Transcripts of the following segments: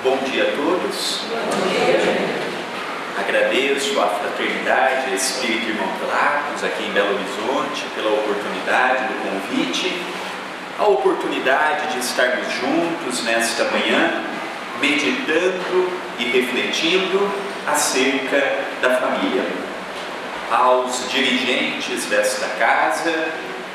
Bom dia a todos. Bom dia. Agradeço à Fraternidade Espírito Irmão Pelacos, aqui em Belo Horizonte, pela oportunidade do convite, a oportunidade de estarmos juntos nesta manhã, meditando e refletindo acerca da família. Aos dirigentes desta casa,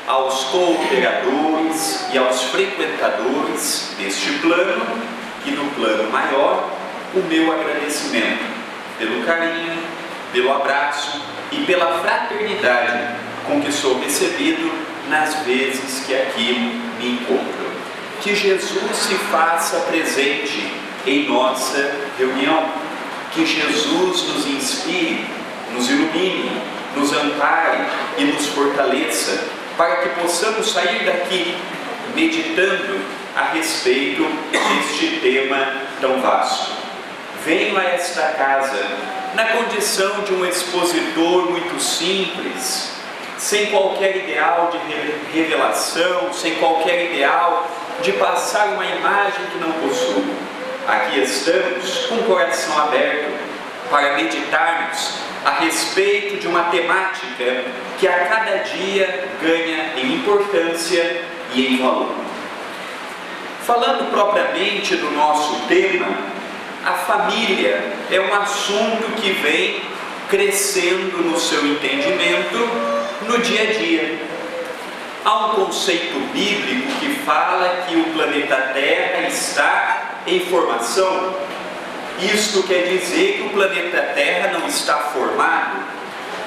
aos cooperadores e aos frequentadores deste plano e do plano maior, o meu agradecimento pelo carinho, pelo abraço e pela fraternidade com que sou recebido nas vezes que aqui me encontro. Que Jesus se faça presente em nossa reunião, que Jesus nos inspire, nos ilumine, nos ampare e nos fortaleça, para que possamos sair daqui meditando a respeito deste tema tão vasto. Venho a esta casa na condição de um expositor muito simples, sem qualquer ideal de revelação, sem qualquer ideal de passar uma imagem que não possuo. Aqui estamos com o coração aberto para meditarmos a respeito de uma temática que a cada dia ganha em importância e em valor. Falando propriamente do nosso tema, a família é um assunto que vem crescendo no seu entendimento no dia a dia. Há um conceito bíblico que fala que o planeta Terra está em formação. Isto quer dizer que o planeta Terra não está formado.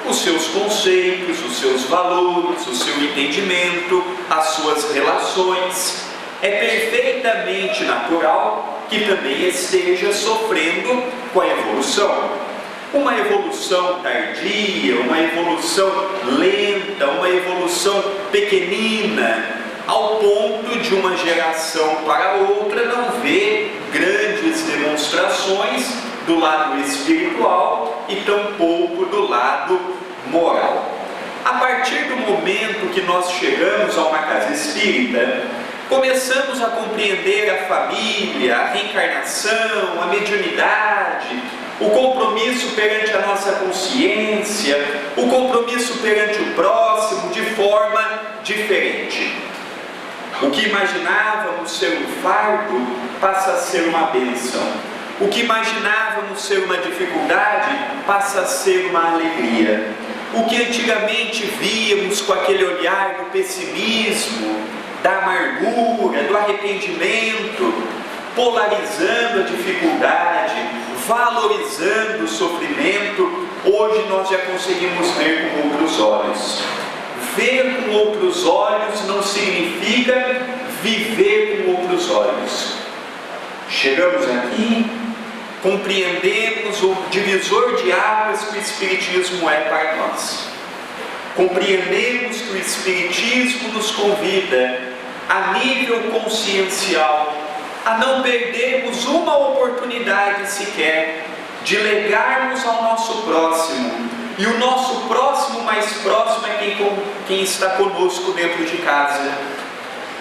Os seus conceitos, os seus valores, o seu entendimento, as suas relações. É perfeitamente natural que também esteja sofrendo com a evolução. Uma evolução tardia, uma evolução lenta, uma evolução pequenina, ao ponto de uma geração para outra não ver grandes demonstrações do lado espiritual e tampouco do lado moral. A partir do momento que nós chegamos a uma casa espírita, começamos a compreender a família, a reencarnação, a mediunidade, o compromisso perante a nossa consciência, o compromisso perante o próximo de forma diferente. O que imaginávamos ser um fardo passa a ser uma bênção. O que imaginávamos ser uma dificuldade passa a ser uma alegria. O que antigamente víamos com aquele olhar do pessimismo, da amargura, do arrependimento, polarizando a dificuldade, valorizando o sofrimento, hoje nós já conseguimos ver com outros olhos. Ver com outros olhos não significa viver com outros olhos. Chegamos aqui, compreendemos o divisor de águas que o Espiritismo é para nós. Compreendemos que o Espiritismo nos convida, a nível consciencial, a não perdermos uma oportunidade sequer de legarmos ao nosso próximo. E o nosso próximo mais próximo é quem está conosco dentro de casa.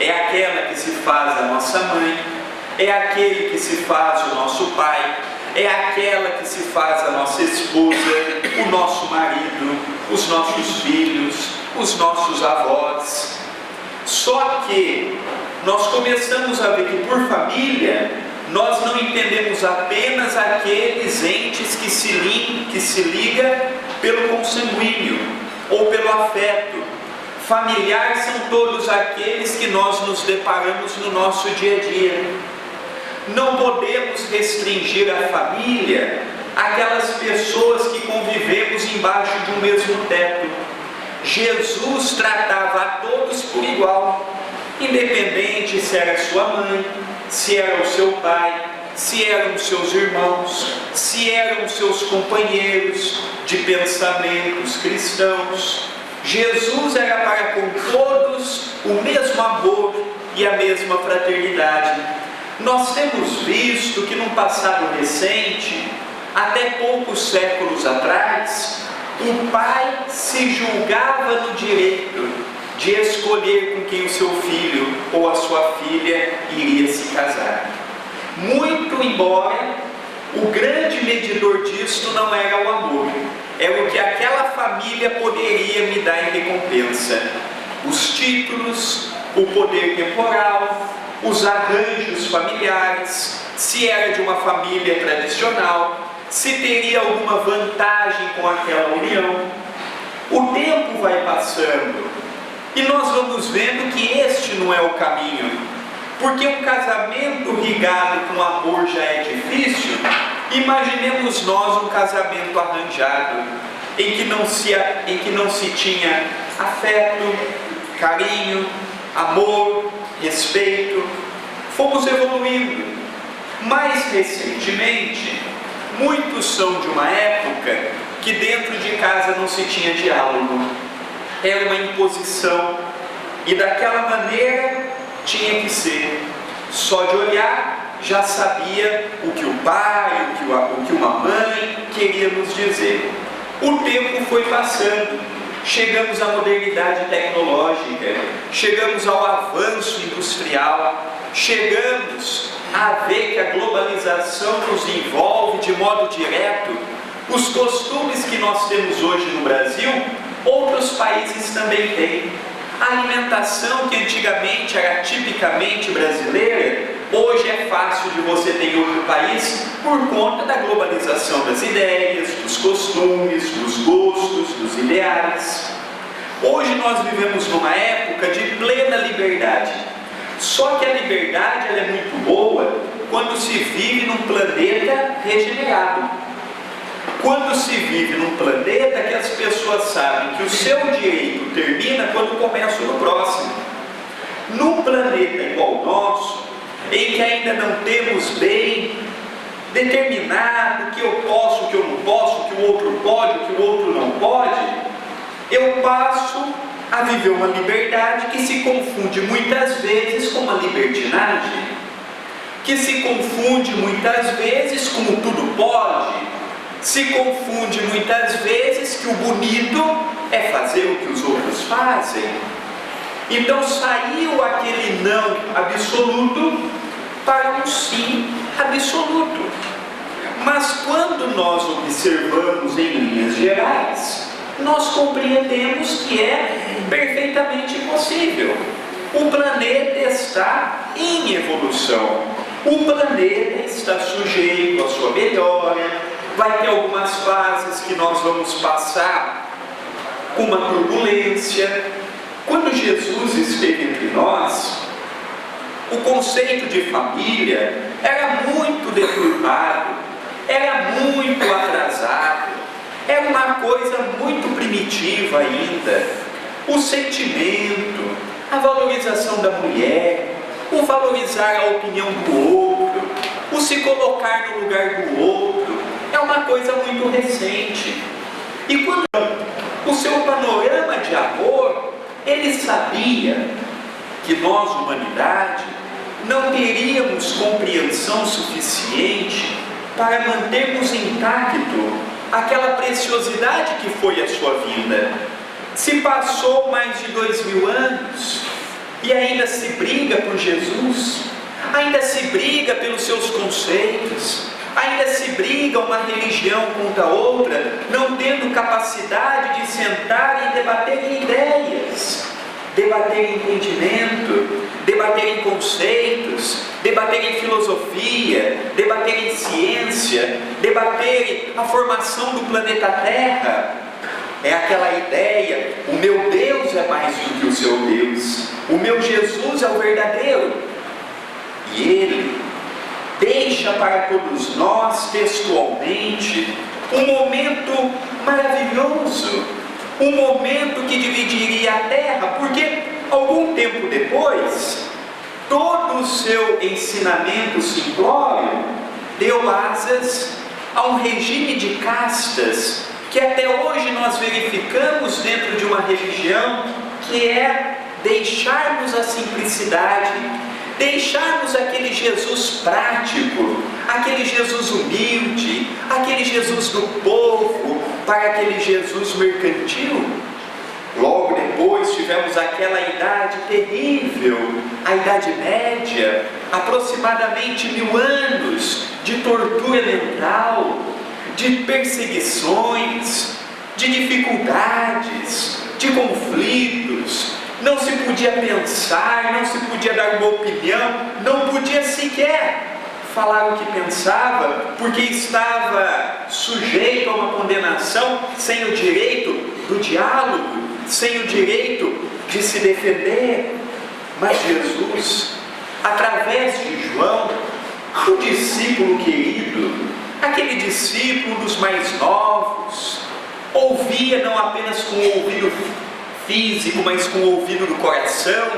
É aquela que se faz a nossa mãe, é aquele que se faz o nosso pai, é aquela que se faz a nossa esposa, o nosso marido, os nossos filhos, os nossos avós. Só que nós começamos a ver que por família nós não entendemos apenas aqueles entes que se ligam pelo consanguíneo ou pelo afeto. Familiar são todos aqueles que nós nos deparamos no nosso dia a dia. Não podemos restringir a família àquelas pessoas que convivemos embaixo de um mesmo teto. Jesus tratava a todos por igual, independente se era sua mãe, se era o seu pai, se eram os seus irmãos, se eram os seus companheiros de pensamentos cristãos. Jesus era para com todos o mesmo amor e a mesma fraternidade. Nós temos visto que num passado recente, até poucos séculos atrás, o pai se julgava no direito de escolher com quem o seu filho ou a sua filha iria se casar. muito embora o grande medidor disto não era o amor, era o que aquela família poderia me dar em recompensa: os títulos, o poder temporal, os arranjos familiares, se era de uma família tradicional, se teria alguma vantagem com aquela união. O tempo vai passando e nós vamos vendo que este não é o caminho. Porque um casamento rigado com amor já é difícil, imaginemos nós um casamento arranjado, em que não se tinha afeto, carinho, amor, respeito. Fomos evoluindo. Mais recentemente, muitos são de uma época que dentro de casa não se tinha diálogo. Era uma imposição, e daquela maneira tinha que ser. Só de olhar já sabia o que o pai, o que uma mãe queria nos dizer. O tempo foi passando, chegamos à modernidade tecnológica, chegamos ao avanço industrial, chegamos a ver que a globalização nos envolve de modo direto. Os costumes que nós temos hoje no Brasil, outros países também têm. A alimentação que antigamente era tipicamente brasileira, hoje é fácil de você ter em outro país por conta da globalização das ideias, dos costumes, dos gostos, dos ideais. Hoje nós vivemos numa época de plena liberdade. Só que a liberdade ela é muito boa quando se vive num planeta regenerado. Quando se vive num planeta que as pessoas sabem que o seu direito termina quando começa o do próximo. Num planeta igual ao nosso, em que ainda não temos bem determinado o que eu posso, o que eu não posso, o que o outro pode, o que o outro não pode, eu passo a viver uma liberdade que se confunde muitas vezes com uma libertinagem, que se confunde muitas vezes com o tudo pode, se confunde muitas vezes que o bonito é fazer o que os outros fazem. Então saiu aquele não absoluto para um sim absoluto. Mas quando nós observamos em linhas gerais, nós compreendemos que é perfeitamente possível. O planeta está em evolução. O planeta está sujeito à sua melhora. Vai ter algumas fases que nós vamos passar com uma turbulência. Quando Jesus esteve entre nós, o conceito de família era muito deturpado, era muito atrasado, era uma coisa muito primitiva ainda. O sentimento, a valorização da mulher, o valorizar a opinião do outro, o se colocar no lugar do outro, é uma coisa muito recente. E quando o seu panorama de amor, ele sabia que nós, humanidade, não teríamos compreensão suficiente para mantermos intacto aquela preciosidade que foi a sua vinda. Se passou mais de 2000 anos e ainda se briga por Jesus, ainda se briga pelos seus conceitos, ainda se briga uma religião contra outra, não tendo capacidade de sentar e debater ideias, debater entendimento, debater em conceitos, debater em filosofia, debater em ciência, debater a formação do planeta Terra. É aquela ideia: o meu Deus é mais do que o seu Deus, o meu Jesus é o verdadeiro. E Ele deixa para todos nós, textualmente, um momento maravilhoso, um momento que dividiria a terra, porque algum tempo depois, todo o seu ensinamento simplório deu asas a um regime de castas que até hoje nós verificamos dentro de uma religião, que é deixarmos a simplicidade, deixarmos aquele Jesus prático, aquele Jesus humilde, aquele Jesus do povo, para aquele Jesus mercantil. Logo depois tivemos aquela idade terrível, a Idade Média, aproximadamente 1000 anos de tortura mental, de perseguições, de dificuldades, de conflitos. Não se podia pensar, não se podia dar uma opinião, não podia sequer falar o que pensava, porque estava sujeito a uma condenação, sem o direito do diálogo, sem o direito de se defender. Mas Jesus, através de João, o discípulo querido, aquele discípulo dos mais novos, ouvia não apenas com o ouvido físico, mas com o ouvido do coração,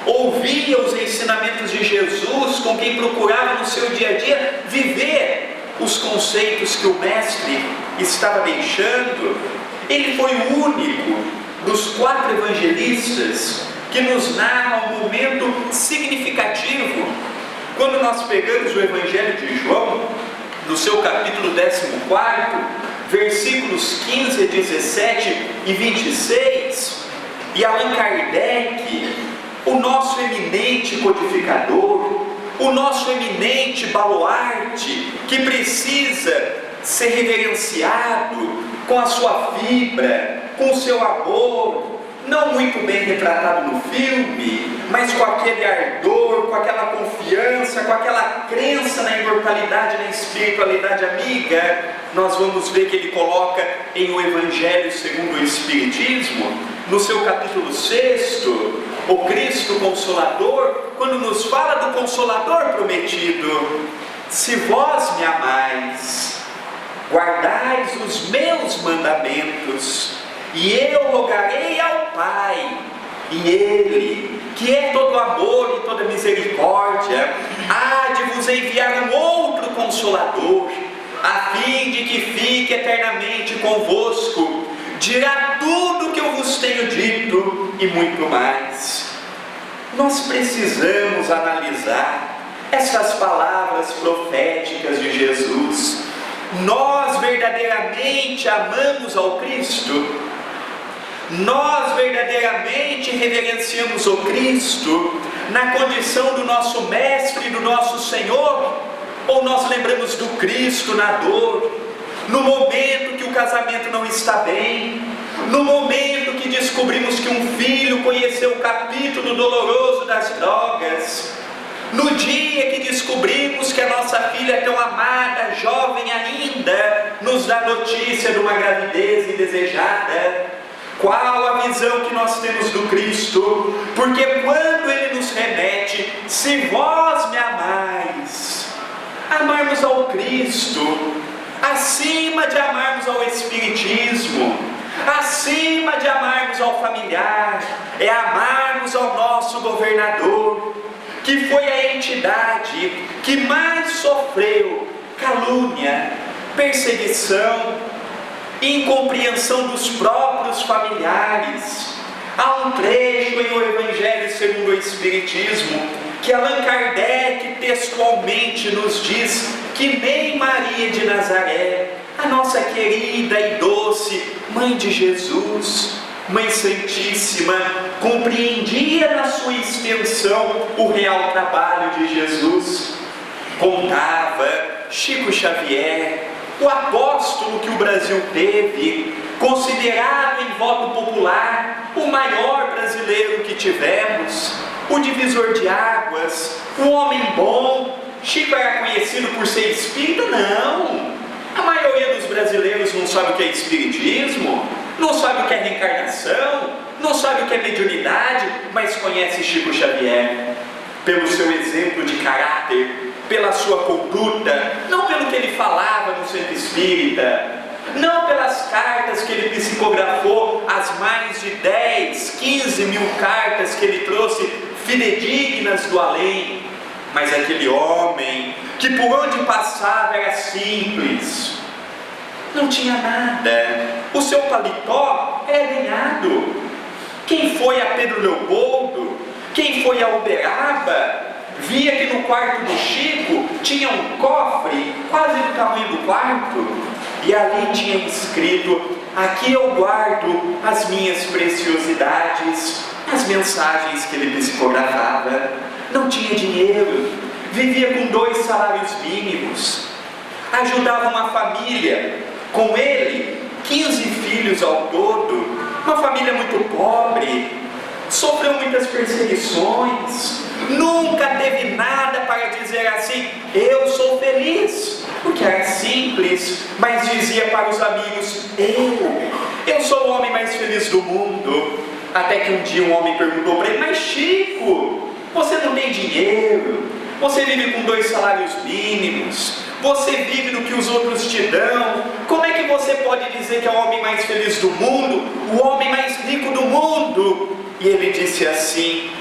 ouvia os ensinamentos de Jesus, com quem procurava no seu dia a dia viver os conceitos que o Mestre estava deixando. Ele foi o único dos 4 evangelistas que nos narra um momento significativo. Quando nós pegamos o Evangelho de João, no seu capítulo 14, versículos 15 a 17 e 26, e Allan Kardec, o nosso eminente codificador, o nosso eminente baluarte, que precisa ser reverenciado com a sua fibra, com o seu amor, não muito bem retratado no filme, mas com aquele ardor, com aquela confiança, com aquela crença na imortalidade, na espiritualidade amiga. Nós vamos ver que ele coloca em O Evangelho segundo o Espiritismo, no seu capítulo 6, o Cristo Consolador, quando nos fala do Consolador prometido: se vós me amais, guardais os meus mandamentos, e eu rogarei ao Pai, e Ele, que é todo amor e toda misericórdia, há de vos enviar um outro Consolador, a fim de que fique eternamente convosco, dirá tudo o que eu vos tenho dito e muito mais. Nós precisamos analisar essas palavras proféticas de Jesus. Nós verdadeiramente amamos ao Cristo? Nós verdadeiramente reverenciamos o Cristo na condição do nosso Mestre e do nosso Senhor? Ou nós lembramos do Cristo na dor, no momento que o casamento não está bem, no momento que descobrimos que um filho conheceu o capítulo doloroso das drogas, no dia que descobrimos que a nossa filha tão amada, jovem ainda, nos dá notícia de uma gravidez indesejada? Qual a visão que nós temos do Cristo? Porque quando Ele nos remete, se vós me amais, amarmos ao Cristo, acima de amarmos ao Espiritismo, acima de amarmos ao familiar, é amarmos ao nosso governador, que foi a entidade que mais sofreu calúnia, perseguição, incompreensão dos próprios familiares. Há um trecho em O Evangelho segundo o Espiritismo que Allan Kardec textualmente nos diz que nem Maria de Nazaré, a nossa querida e doce Mãe de Jesus, Mãe Santíssima, compreendia na sua extensão o real trabalho de Jesus. Contava Chico Xavier, o apóstolo que o Brasil teve, considerado em voto popular o maior brasileiro que tivemos, o divisor de águas, um homem bom. Chico era conhecido por ser espírita? Não! A maioria dos brasileiros não sabe o que é espiritismo, não sabe o que é reencarnação, não sabe o que é mediunidade, mas conhece Chico Xavier pelo seu exemplo de caráter, pela sua conduta, não pelo que ele falava no centro espírita, não pelas cartas que ele psicografou, as mais de 10, 15 mil cartas que ele trouxe fidedignas do além, mas aquele homem que por onde passava era simples, não tinha nada, o seu paletó era ganhado. Quem foi a Pedro Leopoldo, quem foi a Uberaba, via que no quarto do Chico tinha um cofre quase do tamanho do quarto, e ali tinha escrito: aqui eu guardo as minhas preciosidades, as mensagens que ele psicografava. Não tinha dinheiro, vivia com 2 salários mínimos, ajudava uma família, com ele 15 filhos ao todo, uma família muito pobre, sofreu muitas perseguições, nunca teve nada para dizer assim: eu sou feliz, porque era simples, mas dizia para os amigos: eu sou o homem mais feliz do mundo. Até que um dia um homem perguntou para ele: mas Chico, você não tem dinheiro, você vive com 2 salários mínimos, você vive do que os outros te dão, como é que você pode dizer que é o homem mais feliz do mundo, o homem mais rico do mundo? E ele disse assim: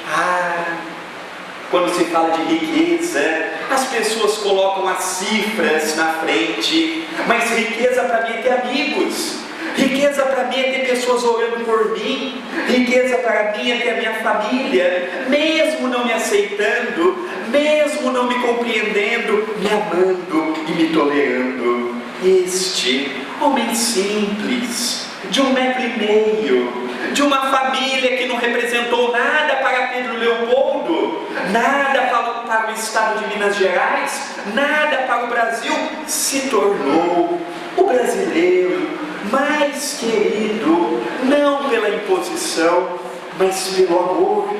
quando se fala de riqueza, as pessoas colocam as cifras na frente, mas riqueza para mim é ter amigos, riqueza para mim é ter pessoas orando por mim, riqueza para mim é ter a minha família, mesmo não me aceitando, mesmo não me compreendendo, me amando e me tolerando. Este homem simples, de 1,5 metro, de uma família que não representou nada para Pedro Leopoldo, nada para o estado de Minas Gerais, nada para o Brasil, se tornou o brasileiro mais querido, não pela imposição, mas pelo amor.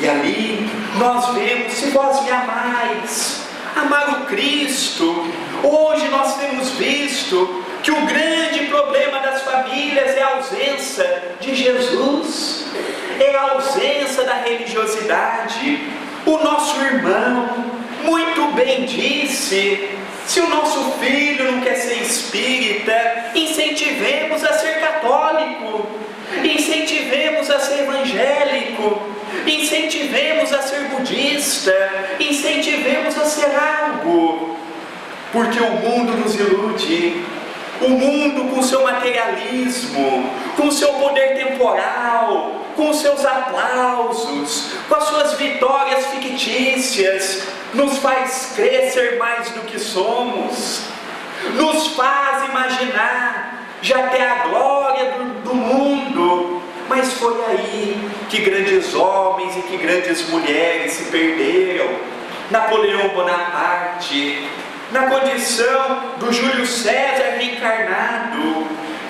E ali nós vemos: se vós me amais, amar o Cristo. Hoje nós temos visto que o grande problema das famílias é a ausência de Jesus, é a ausência da religiosidade. O nosso irmão muito bem disse: se o nosso filho não quer ser espírita, incentivemos a ser católico, incentivemos a ser evangélico, incentivemos a ser budista, incentivemos a ser algo, porque o mundo nos ilude. O mundo, com seu materialismo, com seu poder temporal, com seus aplausos, com as suas vitórias fictícias, nos faz crer ser mais do que somos, nos faz imaginar já ter a glória do mundo. Mas foi aí que grandes homens e que grandes mulheres se perderam. Napoleão Bonaparte, na condição do Júlio César reencarnado,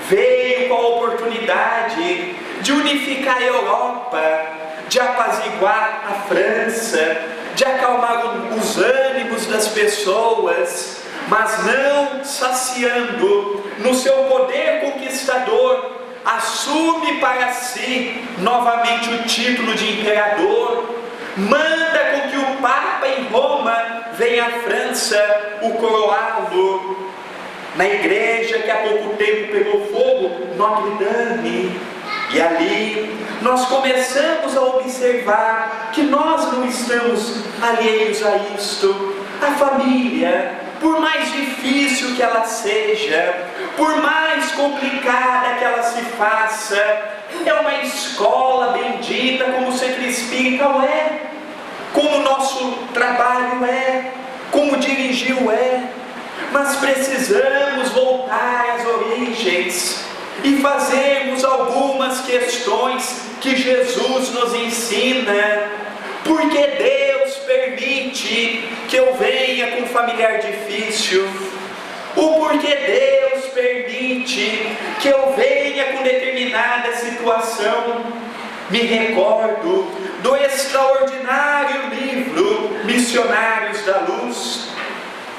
veio com a oportunidade de unificar a Europa, de apaziguar a França, de acalmar os ânimos das pessoas, mas não saciando no seu poder conquistador, assume para si novamente o título de imperador, manda com que o Papa em Roma venha à França o coroá-lo. Na igreja que há pouco tempo pegou fogo, Notre Dame. E ali nós começamos a observar que nós não estamos alheios a isto. A família, por mais difícil que ela seja, por mais complicada que ela se faça, é uma escola bendita, como o centro espírita é, como o nosso trabalho é, como dirigir é. Mas precisamos voltar às origens e fazermos algumas questões que Jesus nos ensina. Porque Deus permite que eu venha com um familiar difícil? O porquê Deus permite que eu venha com determinada situação? Me recordo do extraordinário livro Missionários da Luz,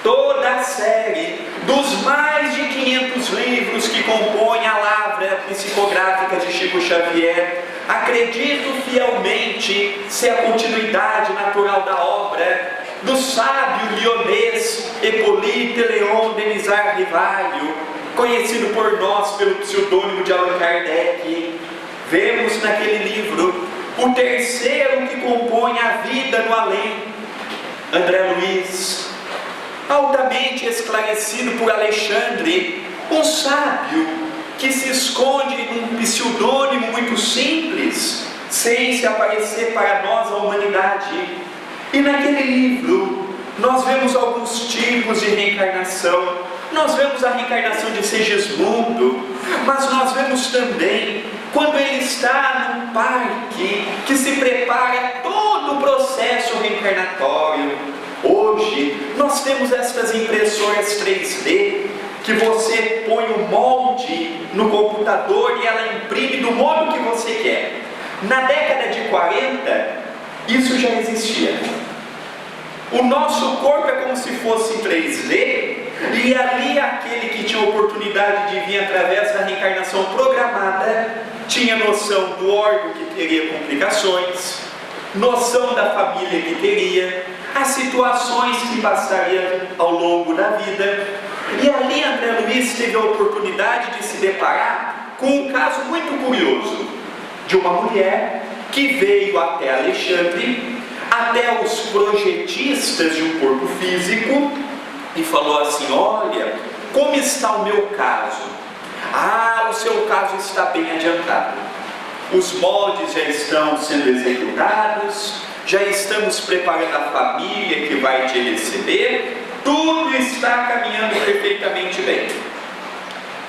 toda a série dos mais de 500 livros que compõem a lavra psicográfica de Chico Xavier. Acredito fielmente ser a continuidade natural da obra do sábio lionês Hippolyte Léon Denisard Rivaio, conhecido por nós pelo pseudônimo de Allan Kardec. Vemos naquele livro o terceiro que compõe a vida no além, André Luiz, altamente esclarecido por Alexandre, um sábio que se esconde num pseudônimo muito simples, sem se aparecer para nós, a humanidade. E naquele livro nós vemos alguns tipos de reencarnação, nós vemos a reencarnação de Segismundo, mas nós vemos também quando ele está num parque que se prepara todo o processo reencarnatório. Hoje nós temos estas impressoras 3D que você põe o molde no computador e ela imprime do modo que você quer. Na década de 40, isso já existia. O nosso corpo é como se fosse 3D, e ali aquele que tinha oportunidade de vir através da reencarnação programada tinha noção do órgão que teria complicações, noção da família que teria, as situações que passaria ao longo da vida. E ali André Luiz teve a oportunidade de se deparar com um caso muito curioso de uma mulher que veio até Alexandre, até os projetistas de um corpo físico, e falou assim: olha, como está o meu caso? Ah, o seu caso está bem adiantado. Os moldes já estão sendo executados, já estamos preparando a família que vai te receber, tudo está caminhando perfeitamente bem.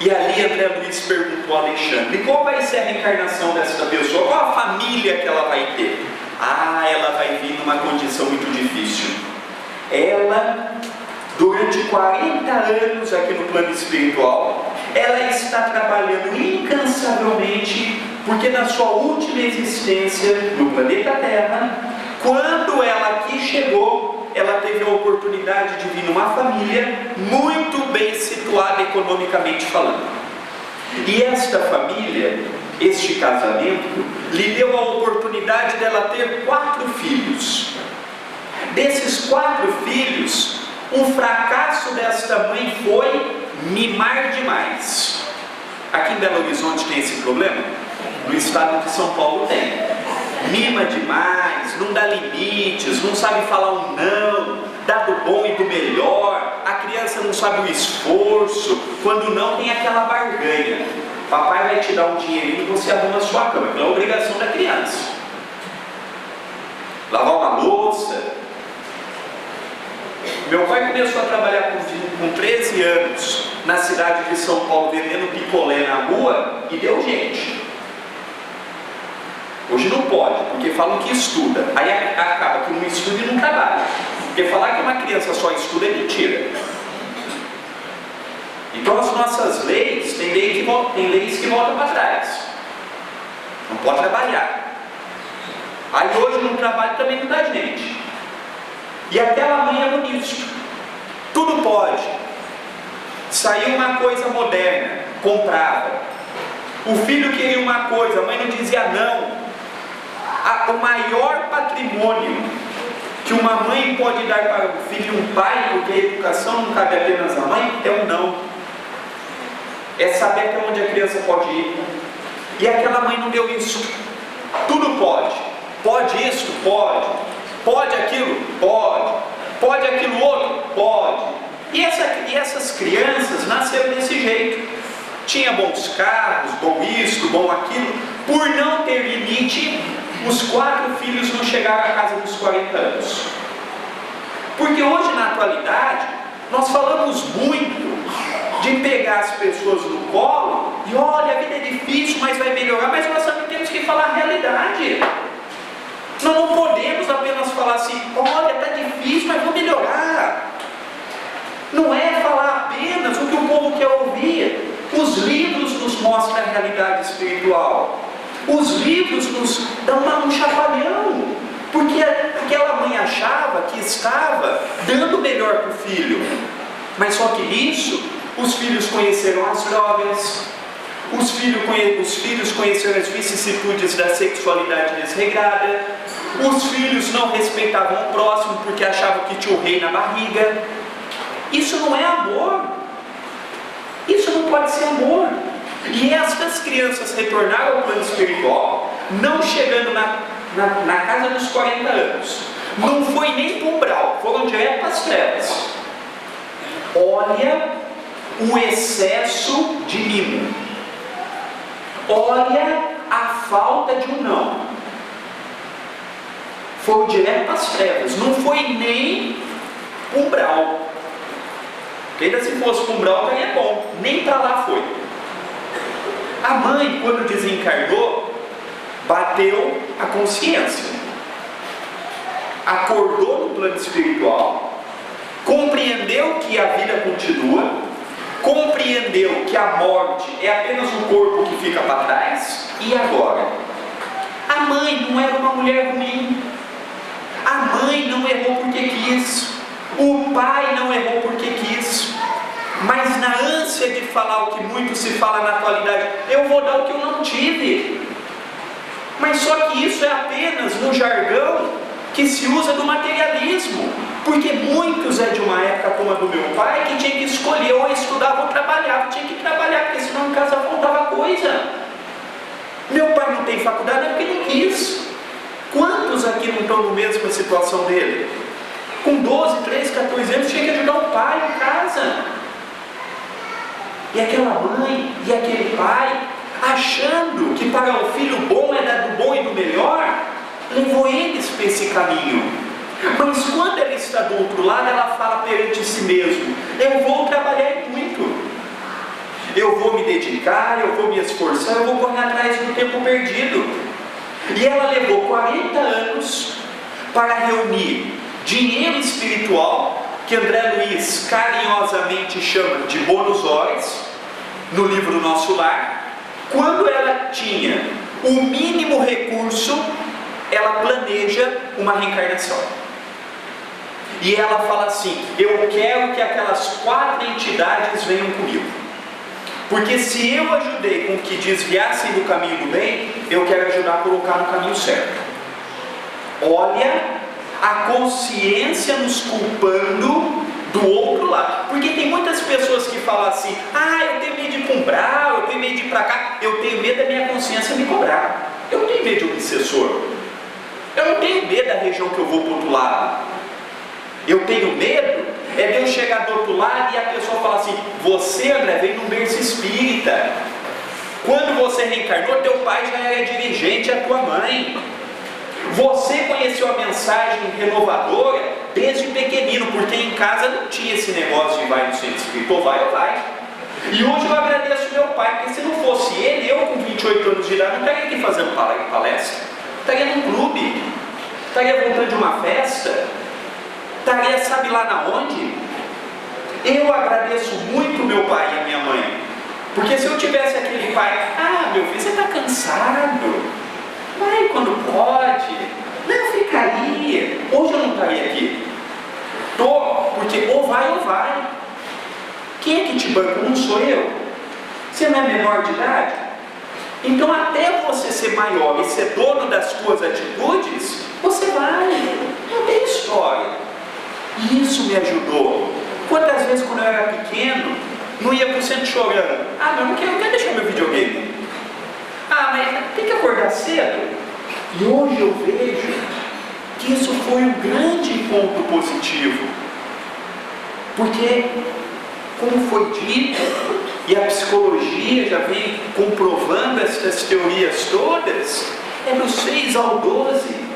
E ali André Luiz perguntou a Alexandre: qual vai ser a reencarnação dessa pessoa? Qual a família que ela vai ter? Ah, ela vai vir numa condição muito difícil. Ela, durante 40 anos aqui no plano espiritual, ela está trabalhando incansavelmente, porque na sua última existência no planeta Terra, quando ela aqui chegou, ela teve a oportunidade de vir numa família muito bem situada economicamente falando. E esta família, este casamento, lhe deu a oportunidade dela ter 4 filhos. Desses 4 filhos, o fracasso desta mãe foi mimar demais. Aqui em Belo Horizonte tem esse problema? No estado de São Paulo tem. Mima demais, não dá limites, não sabe falar um não, dá do bom e do melhor, a criança não sabe o esforço, quando não tem aquela barganha. Papai vai te dar um dinheirinho e você arruma a sua cama, que é a obrigação da criança. Lavar uma louça. Meu pai começou a trabalhar com 13 anos na cidade de São Paulo, vendendo picolé na rua, e deu gente. Hoje não pode, porque falam que estuda, aí acaba que não estuda e não trabalha, porque falar que uma criança só estuda é mentira. Então as nossas leis, tem leis que voltam para trás, não pode trabalhar. Aí hoje não trabalha também não dá gente. E aquela mãe é bonita, tudo pode. Saiu uma coisa moderna, comprava. O filho queria uma coisa, a mãe não dizia não. O maior patrimônio que uma mãe pode dar para o filho e um pai, porque a educação não cabe apenas à mãe, é um não. É saber até onde a criança pode ir. E aquela mãe não deu isso. Tudo pode. Pode isso? Pode. Pode aquilo? Pode. Pode aquilo outro? Pode. E essas crianças nasceram desse jeito. Tinha bons carros, bom isto, bom aquilo. Por não ter limite, os 4 filhos não chegaram à casa dos 40 anos. Porque hoje, na atualidade, nós falamos muito de pegar as pessoas no colo e olha, a vida é difícil, mas vai melhorar, mas nós também temos que falar a realidade. Nós não podemos apenas falar assim, olha, está difícil, mas vou melhorar. Não é falar apenas o que o povo quer ouvir. Os livros nos mostram a realidade espiritual. Os livros nos dão um chacoalhão, porque aquela mãe achava que estava dando o melhor para o filho, mas só que nisso, os filhos conheceram as drogas, os filhos conheceram as vicissitudes da sexualidade desregrada, os filhos não respeitavam o próximo porque achavam que tinha o rei na barriga. Isso não é amor, isso não pode ser amor. E estas crianças retornaram ao plano espiritual, não chegando na casa dos 40 anos. Não foi nem para o umbral, foram direto para as trevas. Olha o excesso de mimo. Olha a falta de um não. Foram direto para as trevas, não foi nem umbral. que ainda se fosse com bronca é bom, nem para lá foi. A mãe, quando desencarnou, bateu a consciência, acordou no plano espiritual, compreendeu que a vida continua, compreendeu que a morte é apenas um corpo que fica para trás. E agora? A mãe não era uma mulher ruim, a mãe não errou porque quis, o pai não errou porque quis, mas na ânsia de falar o que muito se fala na atualidade, eu vou dar o que eu não tive. Mas só que isso é apenas no jargão que se usa do materialismo, porque muitos é de uma época como a do meu pai, que tinha que escolher ou estudar ou trabalhar, tinha que trabalhar, porque senão em casa faltava coisa. Meu pai não tem faculdade, é porque não quis. Quantos aqui não estão na mesma situação dele? Com 12, 13, 14 anos tinha que ajudar o pai em casa. E aquela mãe e aquele pai, achando que para o filho bom é dar do bom e do melhor, levou eles para esse caminho. Mas quando ela está do outro lado, ela fala perante si mesmo: eu vou trabalhar muito, eu vou me dedicar, eu vou me esforçar, eu vou correr atrás do tempo perdido. E ela levou 40 anos para reunir dinheiro espiritual, que André Luiz carinhosamente chama de bônus horas, no livro Nosso Lar. Quando ela tinha o mínimo recurso, ela planeja uma reencarnação. E ela fala assim: eu quero que aquelas 4 entidades venham comigo, porque se eu ajudei com que desviassem do caminho do bem, eu quero ajudar a colocar no caminho certo. Olha a consciência nos culpando do outro lado, porque tem muitas pessoas que falam assim: eu tenho medo de ir para um brau, eu tenho medo de ir para cá, eu tenho medo da minha consciência me cobrar, eu não tenho medo de obsessor, eu não tenho medo da região que eu vou para o outro lado, eu tenho medo é de eu chegar do outro lado e a pessoa fala assim: você, André, veio num berço espírita, quando você reencarnou, teu pai já era dirigente, a tua mãe, você conheceu a mensagem renovadora desde pequenino, porque em casa não tinha esse negócio de vai no centro espírita, ou vai ou vai. E hoje eu agradeço meu pai, porque se não fosse ele, eu com 28 anos de idade não estaria aqui fazendo palestra, estaria num clube, estaria voltando de uma festa, estaria sabe lá na onde. Eu agradeço muito meu pai e a minha mãe, porque se eu tivesse aquele pai: meu filho, você está cansado, vai quando pode, não ficaria, hoje eu não estaria aqui. Porque ou vai. Quem é que te banca? Não sou eu. Você não é menor de idade? Então até você ser maior e ser dono das suas atitudes, você vai, não tem história. E isso me ajudou. Quantas vezes quando eu era pequeno, não ia para o centro chorando: mas não quero deixar meu videogame, mas tem que acordar cedo. E hoje eu vejo que isso foi um grande ponto positivo, porque, como foi dito, e a psicologia já vem comprovando essas teorias todas, é dos 6 ao 12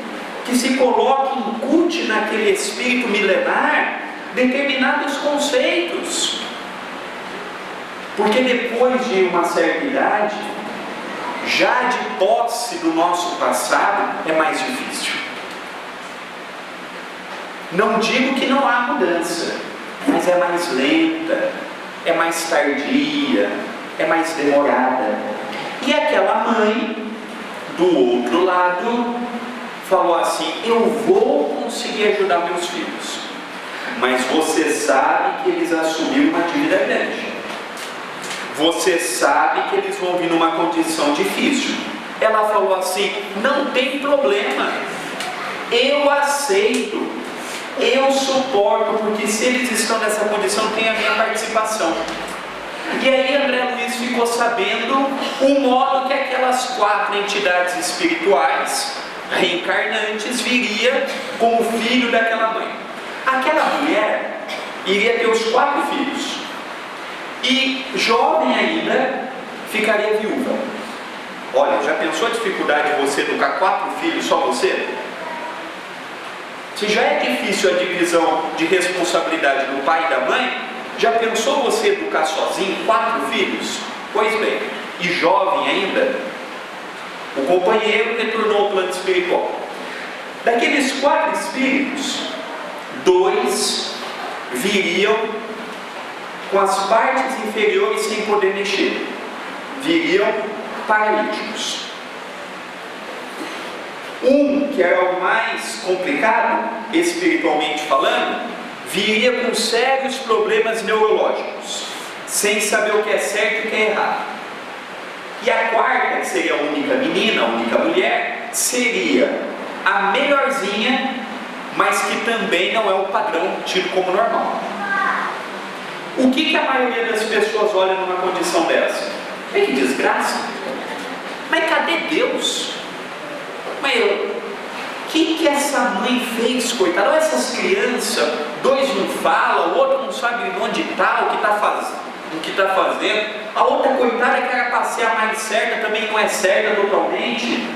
que se coloca, incute naquele espírito milenar determinados conceitos, porque depois de uma certa idade, já de posse do nosso passado, é mais difícil. Não digo que não há mudança, mas é mais lenta, é mais tardia, é mais demorada. E aquela mãe do outro lado falou assim: eu vou conseguir ajudar meus filhos, mas você sabe que eles assumiram uma dívida grande, você sabe que eles vão vir numa condição difícil. Ela falou assim: não tem problema, eu aceito, eu suporto, porque se eles estão nessa condição, tem a minha participação. E aí André Luiz ficou sabendo o modo que aquelas 4 entidades espirituais reencarnantes viria como filho daquela mãe. Aquela mulher iria ter os 4 filhos, e jovem ainda ficaria viúva. Olha, já pensou a dificuldade de você educar 4 filhos, só você? Se já é difícil a divisão de responsabilidade do pai e da mãe, Já pensou você educar sozinho 4 filhos? Pois bem, e jovem ainda, o companheiro retornou ao plano espiritual. Daqueles 4 espíritos, 2 viriam com as partes inferiores sem poder mexer, viriam paralíticos. Um, que era o mais complicado, espiritualmente falando, viria com sérios problemas neurológicos, sem saber o que é certo e o que é errado. E a quarta, que seria a única menina, a única mulher, seria a melhorzinha, mas que também não é o padrão tido como normal. O que a maioria das pessoas olha numa condição dessa? Que desgraça! Mas cadê Deus? Mas o que essa mãe fez, coitada? Olha essas crianças, 2 não falam, o outro não sabe onde está, o que está fazendo. A outra coitada que era para ser a mais certa, também não é certa totalmente.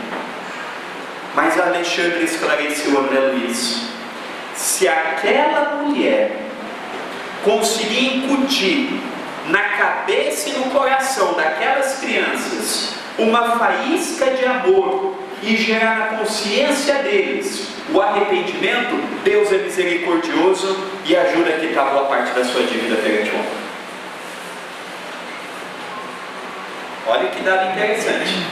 Mas Alexandre esclareceu a André Luiz: se aquela mulher conseguir incutir na cabeça e no coração daquelas crianças uma faísca de amor e gerar na consciência deles o arrependimento, Deus é misericordioso e ajuda a quitar boa parte da sua dívida perante o homem. Olha que dado interessante.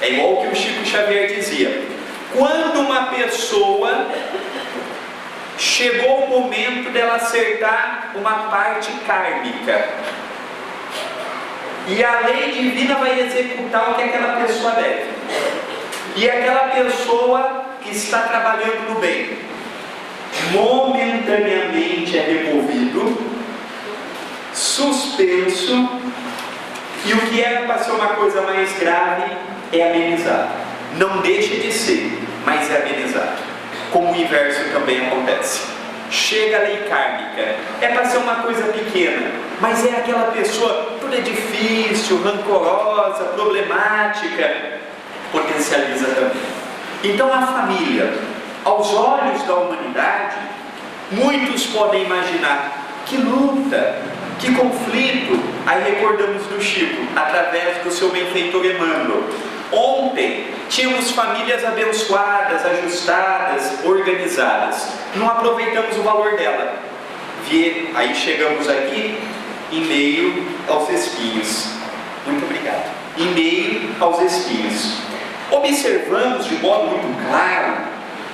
É igual o que o Chico Xavier dizia: quando uma pessoa chegou o momento dela acertar uma parte kármica, e a lei divina vai executar o que aquela pessoa deve, e aquela pessoa que está trabalhando no bem, momentaneamente é removido, suspenso, e o que era para ser uma coisa mais grave é amenizado. Não deixa de ser, mas é amenizado. Como o inverso também acontece. Chega a lei kármica, é para ser uma coisa pequena, mas é aquela pessoa, tudo é difícil, rancorosa, problemática, potencializa também. Então a família, aos olhos da humanidade, muitos podem imaginar: que luta, que conflito. Aí recordamos do Chico, através do seu benfeitor Emmanuel. Ontem tínhamos famílias abençoadas, ajustadas, organizadas. Não aproveitamos o valor dela. Aí chegamos aqui em meio aos espinhos. Muito obrigado. Em meio aos espinhos. Observamos de modo muito claro,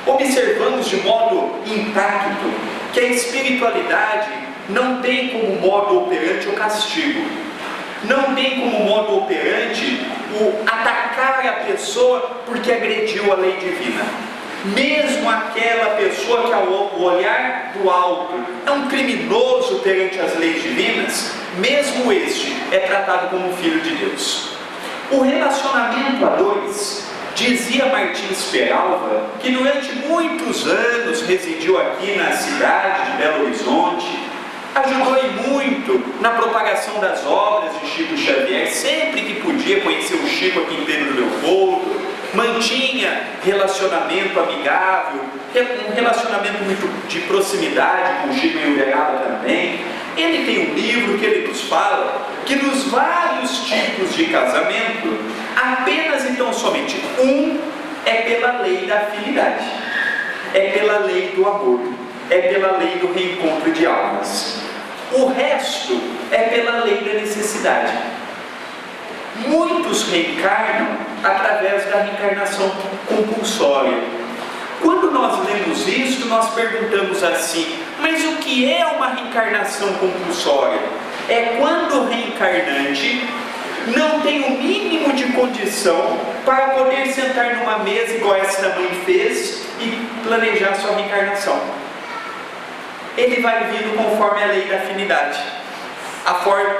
observamos de modo intacto, que a espiritualidade não tem como modo operante o castigo. Não tem como modo operante o atacar a pessoa porque agrediu a lei divina. Mesmo aquela pessoa que ao olhar do alto é um criminoso perante as leis divinas, mesmo este é tratado como filho de Deus. O relacionamento a 2, dizia Martins Peralva, que durante muitos anos residiu aqui na cidade de Belo Horizonte, ajudou muito na propagação das obras de Chico Xavier, sempre que podia conhecer o Chico aqui em Pedro Leopoldo, mantinha relacionamento amigável, um relacionamento muito de proximidade com o Chico em Uberaba também. Ele tem um livro que ele nos fala que nos vários tipos de casamento, apenas e tão somente um é pela lei da afinidade, é pela lei do amor, é pela lei do reencontro de almas. O resto é pela lei da necessidade. Muitos reencarnam através da reencarnação compulsória. Quando nós lemos isso, nós perguntamos assim: mas o que é uma reencarnação compulsória? É quando o reencarnante não tem o mínimo de condição para poder sentar numa mesa igual essa mãe fez e planejar sua reencarnação. Ele vai vindo conforme a lei da afinidade,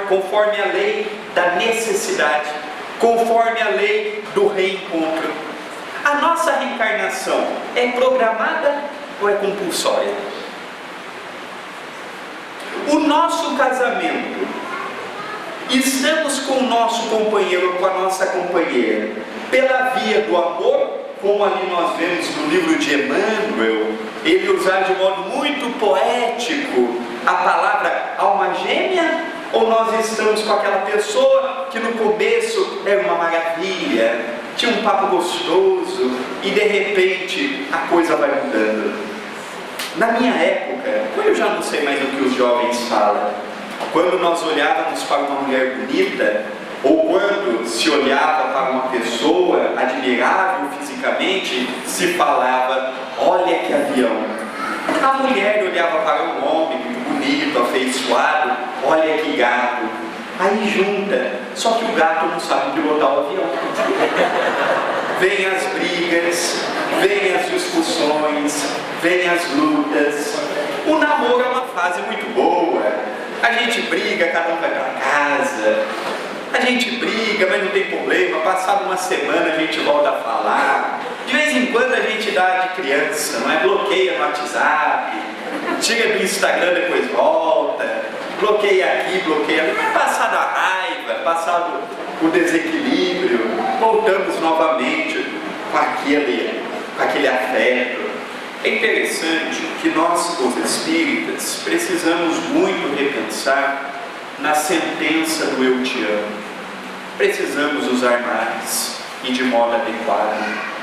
conforme a lei da necessidade, conforme a lei do reencontro. A nossa reencarnação é programada ou é compulsória? O nosso casamento, estamos com o nosso companheiro ou com a nossa companheira pela via do amor, como ali nós vemos no livro de Emmanuel, ele usar de modo muito poético a palavra alma gêmea? Ou nós estamos com aquela pessoa que no começo era uma maravilha, tinha um papo gostoso e de repente a coisa vai mudando? Na minha época, eu já não sei mais o que os jovens falam, quando nós olhávamos para uma mulher bonita, ou quando se olhava para uma pessoa admirável fisicamente, se falava: olha que avião. A mulher olhava para um homem muito bonito, afeiçoado: olha que gato. Aí junta, só que o gato não sabe pilotar o avião. Vem as brigas, vem as discussões, vem as lutas. O namoro é uma fase muito boa. A gente briga, cada um vai para casa. A gente briga, mas não tem problema. Passada uma semana a gente volta a falar. De vez em quando a gente dá de criança, não é? Bloqueia no WhatsApp, tira do Instagram, depois volta, bloqueia aqui, bloqueia ali. Mas passada a raiva, passado o desequilíbrio, voltamos novamente com aquele afeto. É interessante que nós, os espíritas, precisamos muito repensar na sentença do eu te amo. Precisamos usar mais e de modo adequado.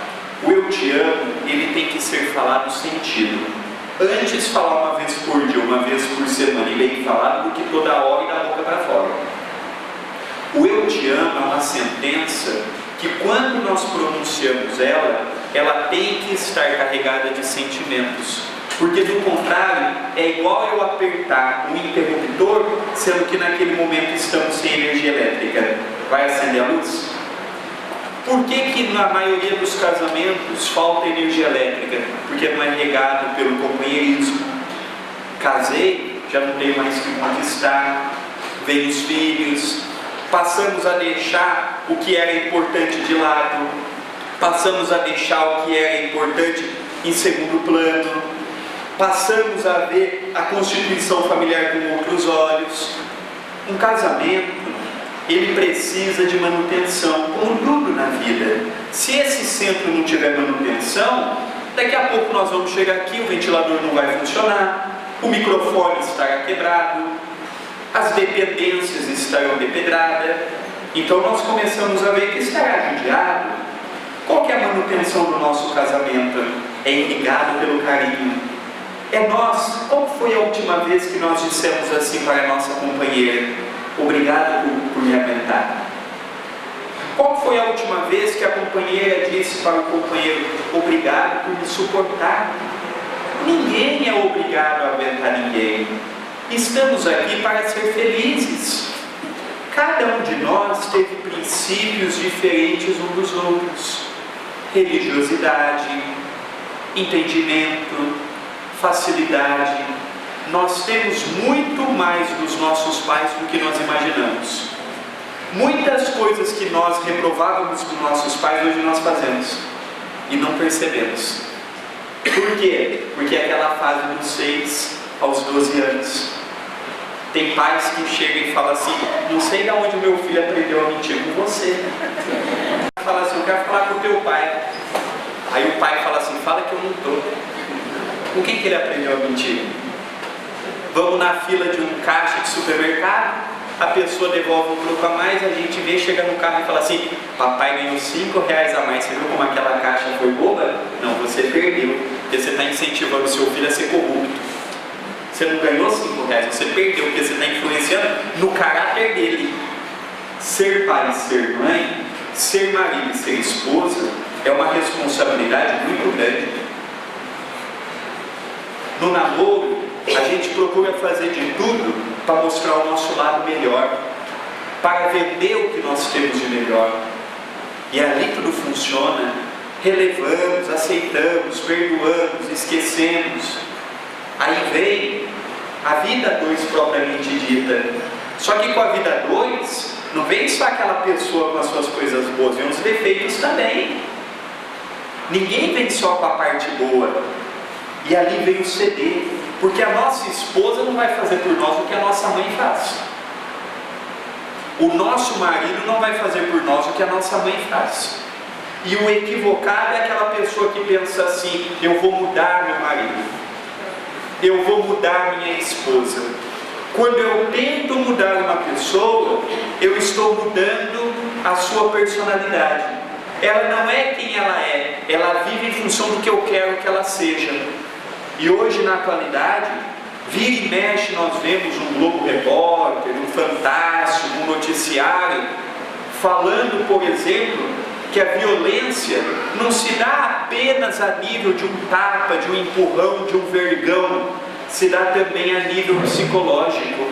O eu te amo, ele tem que ser falado sentido. Antes falar uma vez por dia, uma vez por semana e bem falado, do que toda hora e da boca para fora. O eu te amo é uma sentença que quando nós pronunciamos ela tem que estar carregada de sentimentos. Porque do contrário, é igual eu apertar um interruptor, sendo que naquele momento estamos sem energia elétrica. Vai acender a luz? Por que na maioria dos casamentos falta energia elétrica? Porque não é regado pelo companheirismo. Casei, já não tenho mais que conquistar, vem os filhos, passamos a deixar o que era importante de lado, passamos a deixar o que era importante em segundo plano, passamos a ver a constituição familiar com outros olhos. Um casamento, ele precisa de manutenção, como tudo na vida. Se esse centro não tiver manutenção, daqui a pouco nós vamos chegar aqui, o ventilador não vai funcionar, o microfone estará quebrado, as dependências estarão depedradas. Então nós começamos a ver que estará judiado. Qual que é a manutenção do nosso casamento? É irrigado pelo carinho. É nós. Qual foi a última vez que nós dissemos assim para a nossa companheira: obrigado por me aguentar? Qual foi a última vez que a companheira disse para o companheiro: obrigado por me suportar? Ninguém é obrigado a aguentar ninguém. Estamos aqui para ser felizes. Cada um de nós teve princípios diferentes uns dos outros. Religiosidade, entendimento, facilidade. Nós temos muito mais dos nossos pais do que nós imaginamos. Muitas coisas que nós reprovávamos dos nossos pais, hoje nós fazemos e não percebemos. Por quê? Porque é aquela fase dos 6 aos 12 anos. Tem pais que chegam e falam assim: não sei de onde o meu filho aprendeu a mentir com você. Fala assim: eu quero falar com o teu pai. Aí o pai fala assim: fala que eu não estou. Com quem que ele aprendeu a mentir? Vamos na fila de um caixa de supermercado, a pessoa devolve um troco a mais, a gente vê, chega no carro e fala assim: papai ganhou R$5 a mais, você viu como aquela caixa foi boba? Não, você perdeu, porque você está incentivando o seu filho a ser corrupto. Você não ganhou R$5, você perdeu, porque você está influenciando no caráter dele. Ser pai e ser mãe, ser marido e ser esposa, é uma responsabilidade muito grande. No namoro, a gente procura fazer de tudo para mostrar o nosso lado melhor, para vender o que nós temos de melhor. E ali tudo funciona. Relevamos, aceitamos, perdoamos, esquecemos. Aí vem a vida 2 propriamente dita. Só que com a vida 2, não vem só aquela pessoa com as suas coisas boas, vem os defeitos também. Ninguém vem só com a parte boa. E ali vem o ceder. Porque a nossa esposa não vai fazer por nós o que a nossa mãe faz. O nosso marido não vai fazer por nós o que a nossa mãe faz. E o equivocado é aquela pessoa que pensa assim: eu vou mudar meu marido. eu vou mudar minha esposa. Quando eu tento mudar uma pessoa, eu estou mudando a sua personalidade. Ela não é quem ela é, ela vive em função do que eu quero que ela seja. E hoje, na atualidade, vira e mexe, nós vemos um Globo Repórter, um Fantástico, um noticiário, falando, por exemplo, que a violência não se dá apenas a nível de um tapa, de um empurrão, de um vergão, se dá também a nível psicológico.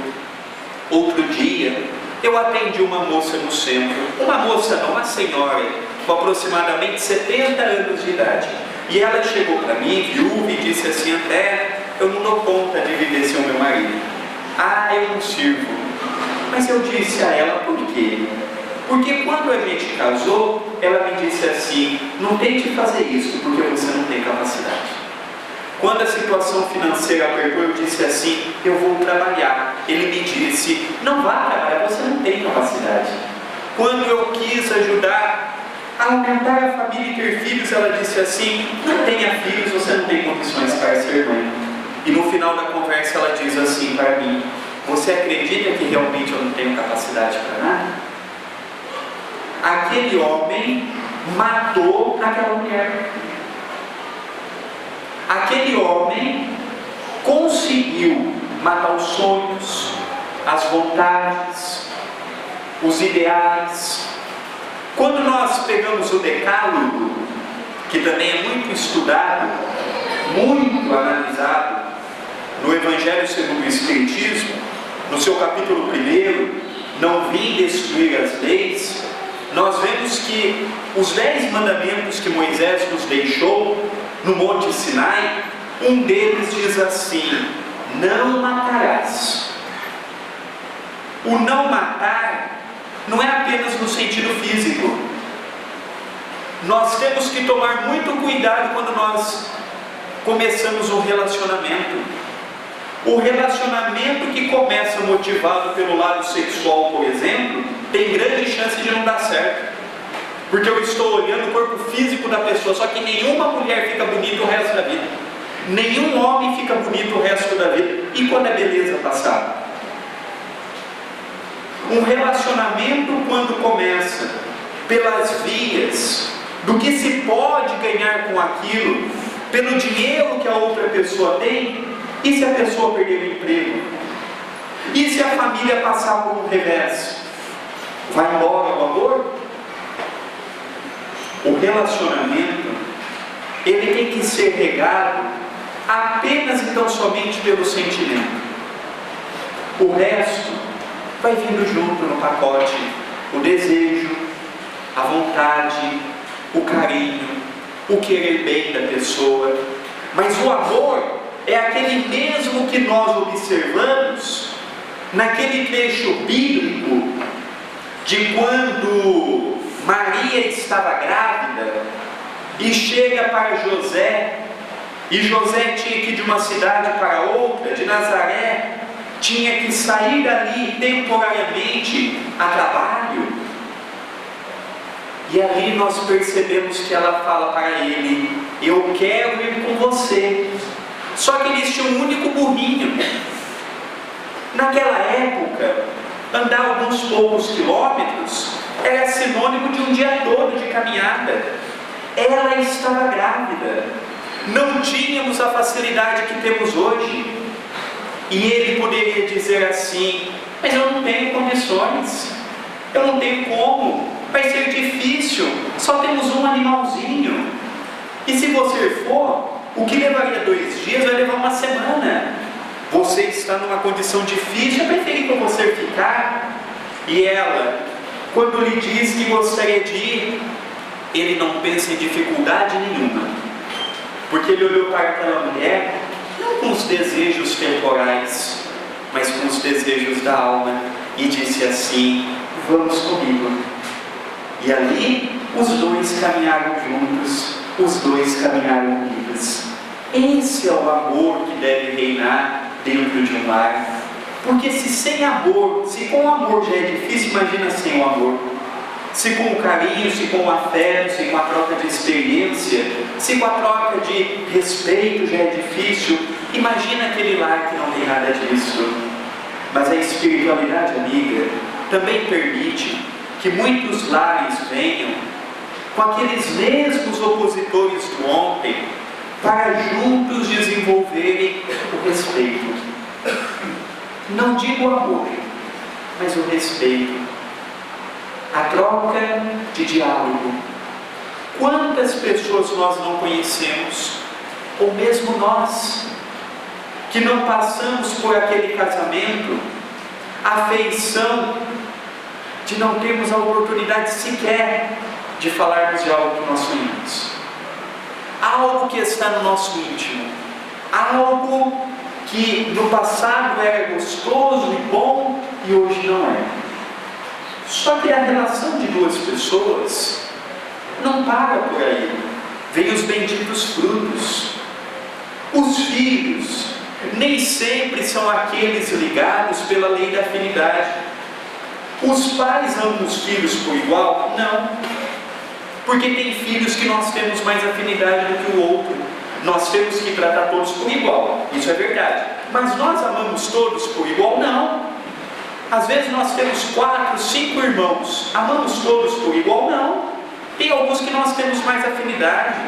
Outro dia, eu atendi uma moça no centro, uma senhora, com aproximadamente 70 anos de idade. E ela chegou para mim, viúva, e disse assim: André, eu não dou conta de viver sem o meu marido. Eu não sirvo. Mas eu disse a ela, por quê? Porque quando a gente casou, ela me disse assim: não tente fazer isso, porque você não tem capacidade. Quando a situação financeira apertou, eu disse assim: eu vou trabalhar. Ele me disse: não vá trabalhar, você não tem capacidade. Quando eu quis ajudar a aumentar a família e ter filhos, ela disse assim: não tenha filhos, você não tem condições para ser mãe. E no final da conversa ela diz assim para mim: você acredita que realmente eu não tenho capacidade para nada? Aquele homem matou aquela mulher. Aquele homem conseguiu matar os sonhos, as vontades, os ideais. Quando nós pegamos o Decálogo, que também é muito estudado, muito analisado, no Evangelho segundo o Espiritismo, no seu capítulo 1, não vim destruir as leis, nós vemos que os 10 mandamentos que Moisés nos deixou no Monte Sinai, um deles diz assim: não matarás. O não matar não é apenas no sentido físico. Nós temos que tomar muito cuidado quando nós começamos um relacionamento. O relacionamento que começa motivado pelo lado sexual, por exemplo, tem grande chance de não dar certo. Porque eu estou olhando o corpo físico da pessoa, só que nenhuma mulher fica bonita o resto da vida. Nenhum homem fica bonito o resto da vida. E quando a beleza passar? Um relacionamento, quando começa pelas vias do que se pode ganhar com aquilo, pelo dinheiro que a outra pessoa tem, e se a pessoa perder o emprego? E se a família passar por um revés? Vai embora o amor? O relacionamento, ele tem que ser regado apenas então somente pelo sentimento. O resto vai vindo junto no pacote: o desejo, a vontade, o carinho, o querer bem da pessoa. Mas o amor é aquele mesmo que nós observamos naquele trecho bíblico de quando Maria estava grávida e chega para José, e José tinha que ir de uma cidade para outra, de Nazaré, tinha que sair dali temporariamente a trabalho. E ali nós percebemos que ela fala para ele: eu quero ir com você. Só que eles tinham um único burrinho. Naquela época, andar alguns poucos quilômetros era sinônimo de um dia todo de caminhada. Ela estava grávida. Não tínhamos a facilidade que temos hoje. E ele poderia dizer assim: mas eu não tenho condições, eu não tenho como, vai ser difícil, só temos um animalzinho. E se você for, o que levaria 2 dias vai levar uma semana. Você está numa condição difícil, é preferível você ficar. E ela, quando lhe diz que gostaria de ir, ele não pensa em dificuldade nenhuma, porque ele olhou para aquela mulher não com os desejos temporais, mas com os desejos da alma, e disse assim: vamos comigo. E ali os dois caminharam juntos, os dois caminharam unidos. Esse é o amor que deve reinar dentro de um lar. Porque se sem amor, se com o amor já é difícil, imagina sem o amor. se com o carinho, se com o afeto, se com a troca de experiência, se com a troca de respeito já é difícil, imagina aquele lar que não tem nada disso. Mas a espiritualidade amiga também permite que muitos lares venham com aqueles mesmos opositores do ontem, para juntos desenvolverem o respeito. Não digo o amor, mas o respeito. A troca de diálogo. Quantas pessoas nós não conhecemos, ou mesmo nós, que não passamos por aquele casamento, a afeição de não termos a oportunidade sequer de falarmos de algo que nós sonhamos. Algo que está no nosso íntimo, algo que no passado era gostoso e bom e hoje não é. Só que a relação de duas pessoas não para por aí. Vem os benditos frutos. Os filhos nem sempre são aqueles ligados pela lei da afinidade. Os pais amam os filhos por igual? Não. Porque tem filhos que nós temos mais afinidade do que o outro. Nós temos que tratar todos por igual, isso é verdade. Mas nós amamos todos por igual? Não. Às vezes nós temos 4, 5 irmãos, amamos todos por igual? Não. Tem alguns que nós temos mais afinidade.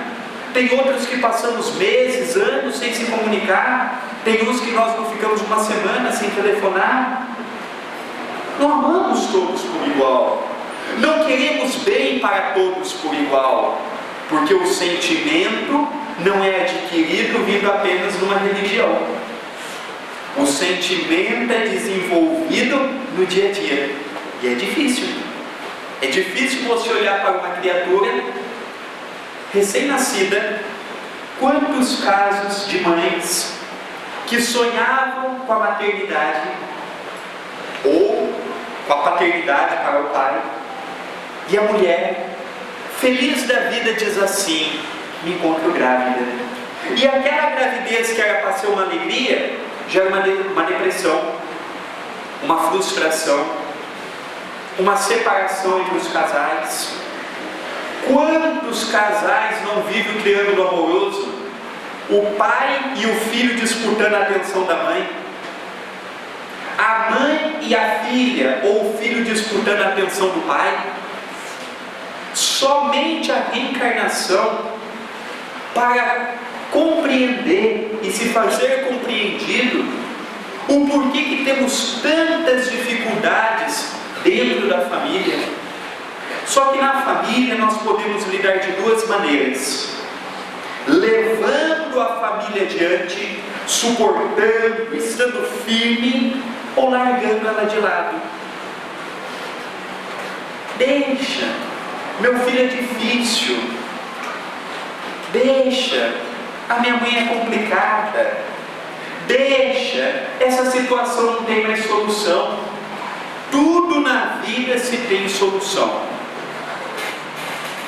Tem outros que passamos meses, anos sem se comunicar. Tem uns que nós não ficamos uma semana sem telefonar. Não amamos todos por igual. Não queremos bem para todos por igual, porque o sentimento não é adquirido vindo apenas numa religião. O sentimento é desenvolvido no dia a dia, e é difícil. É difícil você olhar para uma criatura recém-nascida. Quantos casos de mães que sonhavam com a maternidade ou com a paternidade para o pai, e a mulher, feliz da vida, diz assim: me encontro grávida. E aquela gravidez que era para ser uma alegria, já é uma depressão, uma frustração, uma separação entre os casais. Quantos casais não vivem o triângulo amoroso? O pai e o filho disputando a atenção da mãe, a mãe e a filha ou o filho disputando a atenção do pai. Somente a reencarnação para compreender e se fazer compreendido o porquê que temos tantas dificuldades dentro da família. Só que na família nós podemos lidar de duas maneiras: levando a família adiante, suportando, estando firme, ou largando ela de lado. Deixa, meu filho é difícil. Deixa, a minha mãe é complicada. Deixa, essa situação não tem mais solução. Tudo na vida se tem solução.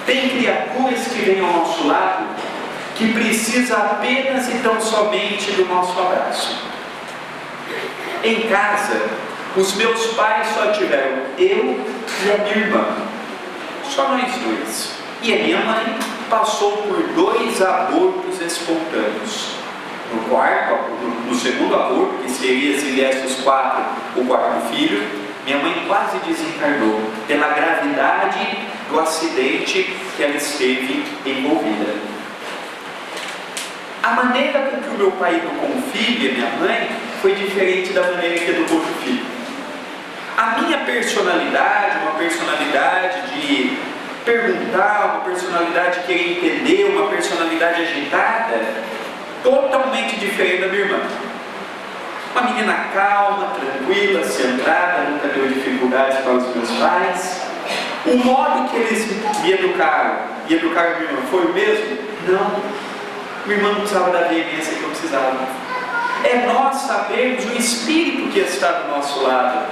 Tem criaturas que vêm ao nosso lado que precisa apenas e tão somente do nosso abraço. Em casa, os meus pais só tiveram eu e a minha irmã, só nós dois. E a minha mãe passou por 2 abortos espontâneos. No segundo aborto, que seria, se viesse os 4, o 4º filho, minha mãe quase desencarnou pela gravidade do acidente que ela esteve envolvida. A maneira com que o meu pai educou o filho e a minha mãe foi diferente da maneira que educou o filho. A minha personalidade, uma personalidade de perguntar, uma personalidade de querer entender, uma personalidade agitada, totalmente diferente da minha irmã. Uma menina calma, tranquila, centrada, nunca deu dificuldades para os meus pais. O modo que eles me educaram e educaram a minha irmã foi o mesmo? Não. Minha irmã não precisava da veemência que eu precisava. É nós sabermos o espírito que está do nosso lado.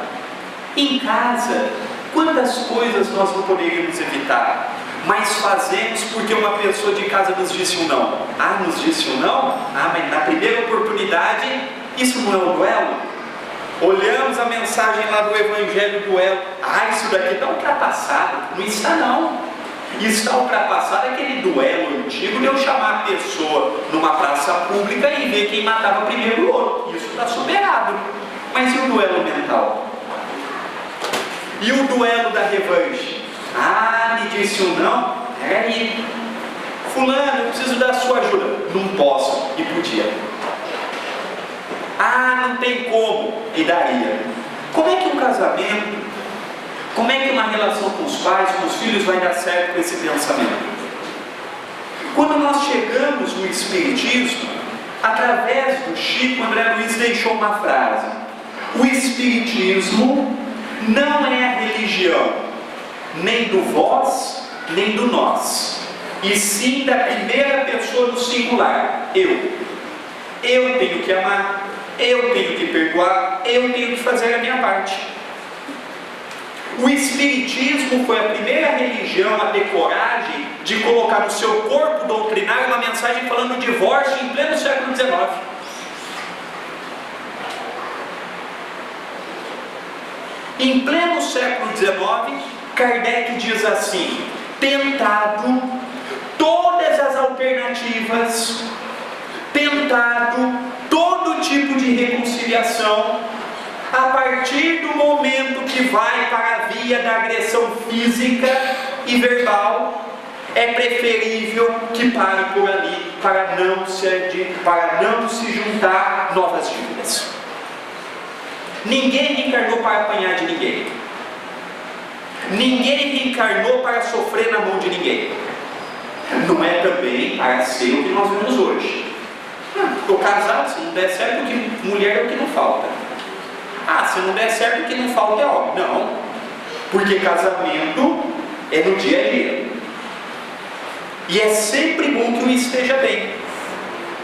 Em casa, quantas coisas nós não poderíamos evitar, mas fazemos porque uma pessoa de casa nos disse um não. Ah, nos disse um não? Ah, mas na primeira oportunidade, isso não é um duelo? Olhamos a mensagem lá do Evangelho do Elo. Isso daqui está ultrapassado. Não está não. Está ultrapassado aquele duelo antigo de eu chamar a pessoa numa praça pública e ver quem matava primeiro o outro. Isso está superado. Mas e o duelo mental? E o duelo da revanche? Me disse um não. Peraí, fulano, eu preciso da sua ajuda. Não posso. E podia. Não tem como. E daria. Como é que um casamento, como é que uma relação com os pais, com os filhos vai dar certo com esse pensamento? Quando nós chegamos no Espiritismo, através do Chico, André Luiz deixou uma frase: o Espiritismo não é a religião nem do vós, nem do nós, e sim da primeira pessoa no singular, eu. Eu tenho que amar, eu tenho que perdoar, eu tenho que fazer a minha parte. O Espiritismo foi a primeira religião a ter coragem de colocar no seu corpo doutrinário uma mensagem falando de divórcio em pleno século XIX. Em pleno século XIX, Kardec diz assim: tentado todas as alternativas, tentado todo tipo de reconciliação, a partir do momento que vai para a via da agressão física e verbal, é preferível que pare por ali para não se juntar novas dívidas. Ninguém reencarnou para apanhar de ninguém. Ninguém reencarnou para sofrer na mão de ninguém. Não é também para ser o que nós vemos hoje. Estou casado, se não der certo, mulher é o que não falta. Se não der certo, o que não falta é homem. Não, porque casamento é no dia a dia. E é sempre bom que um esteja bem.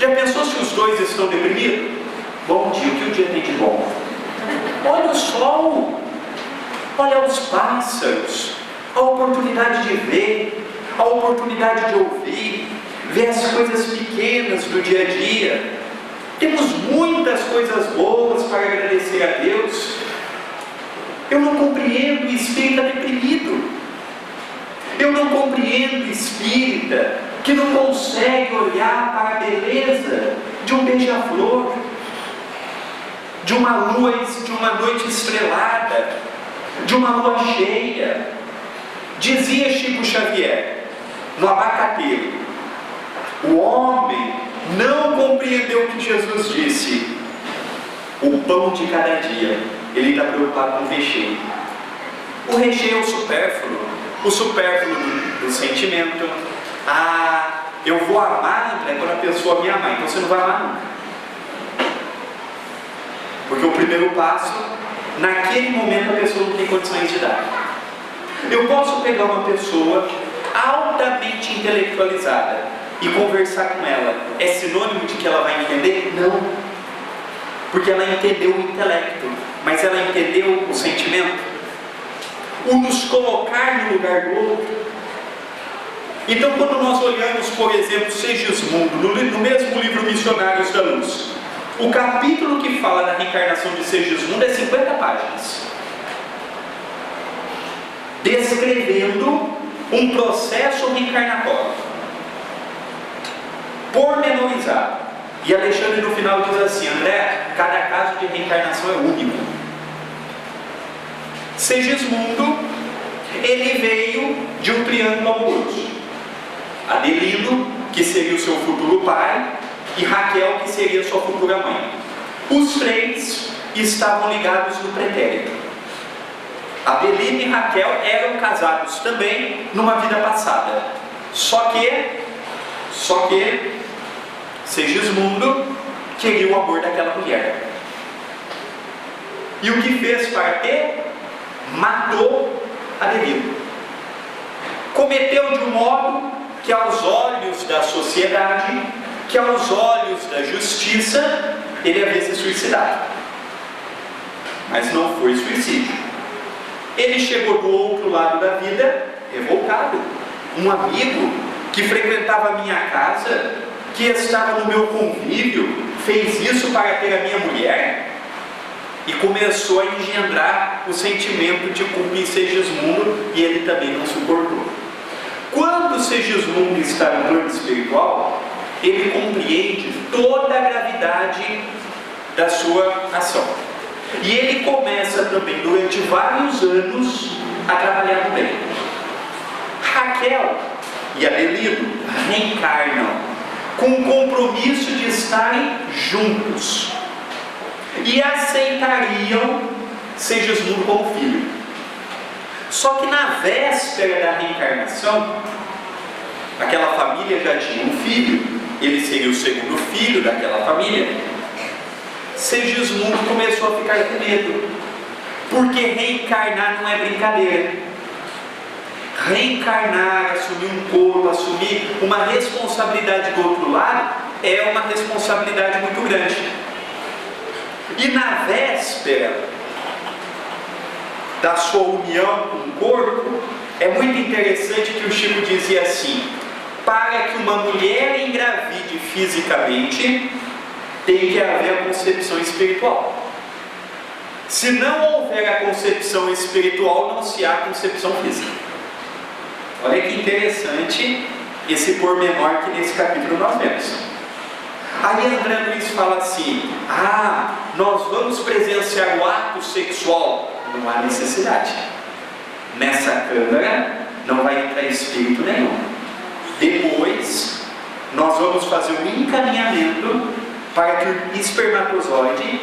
Já pensou se os dois estão deprimidos? Bom dia, o que o dia tem de bom? Olha o sol, olha os pássaros, a oportunidade de ver, a oportunidade de ouvir, ver as coisas pequenas do dia a dia. Temos muitas coisas boas para agradecer a Deus. Eu não compreendo o espírita deprimido. Eu não compreendo o espírita que não consegue olhar para a beleza de um beija-flor, de uma noite estrelada, de uma lua cheia. Dizia Chico Xavier, no Abacateiro: o homem não compreendeu o que Jesus disse, o pão de cada dia. Ele está preocupado com o recheio. O recheio é o supérfluo do sentimento. Eu vou amar, André, quando a pessoa me amar. Então você não vai amar nunca. Porque o primeiro passo, naquele momento a pessoa não tem condições de dar. Eu posso pegar uma pessoa altamente intelectualizada e conversar com ela. É sinônimo de que ela vai entender? Não. Porque ela entendeu o intelecto, mas ela entendeu o sentimento. O nos colocar no lugar do outro. Então, quando nós olhamos, por exemplo, Segismundo, no mesmo livro Missionários da Luz, o capítulo que fala da reencarnação de Segismundo é 50 páginas, descrevendo um processo reencarnatório pormenorizado. E Alexandre no final diz assim: André, cada caso de reencarnação é único. Segismundo, ele veio de um triângulo amoroso: Adelino, que seria o seu futuro pai, e Raquel, que seria sua futura mãe. Os três estavam ligados no pretérito. Adelino e Raquel eram casados também numa vida passada. Só que Segismundo queria o amor daquela mulher. E o que fez para ter? Matou Adelino. Cometeu de um modo que aos olhos da sociedade, que aos olhos da justiça, ele havia se suicidado. Mas não foi suicídio. Ele chegou do outro lado da vida revoltado. Um amigo que frequentava a minha casa, que estava no meu convívio, fez isso para ter a minha mulher? e começou a engendrar o sentimento de culpa em Segismundo, e ele também não suportou. Quando Segismundo está no plano espiritual, ele compreende toda a gravidade da sua ação. E ele começa também, durante vários anos, a trabalhar no bem. Raquel e Adelino reencarnam com o compromisso de estarem juntos e aceitariam Segismundo como filho. Só que na véspera da reencarnação, aquela família já tinha um filho, ele seria o segundo filho daquela família. Segismundo começou a ficar com medo, porque reencarnar não é brincadeira. Reencarnar, assumir um corpo, assumir uma responsabilidade do outro lado, é uma responsabilidade muito grande. E na véspera da sua união com o corpo, é muito interessante que o Chico dizia assim: para que uma mulher engravide fisicamente, tem que haver a concepção espiritual. Se não houver a concepção espiritual, não se há concepção física. Olha que interessante esse pormenor que nesse capítulo nós vemos. Aí André Luiz fala assim: nós vamos presenciar o ato sexual. Não há necessidade. Nessa câmara não vai entrar espírito nenhum. Depois nós vamos fazer um encaminhamento para que o espermatozoide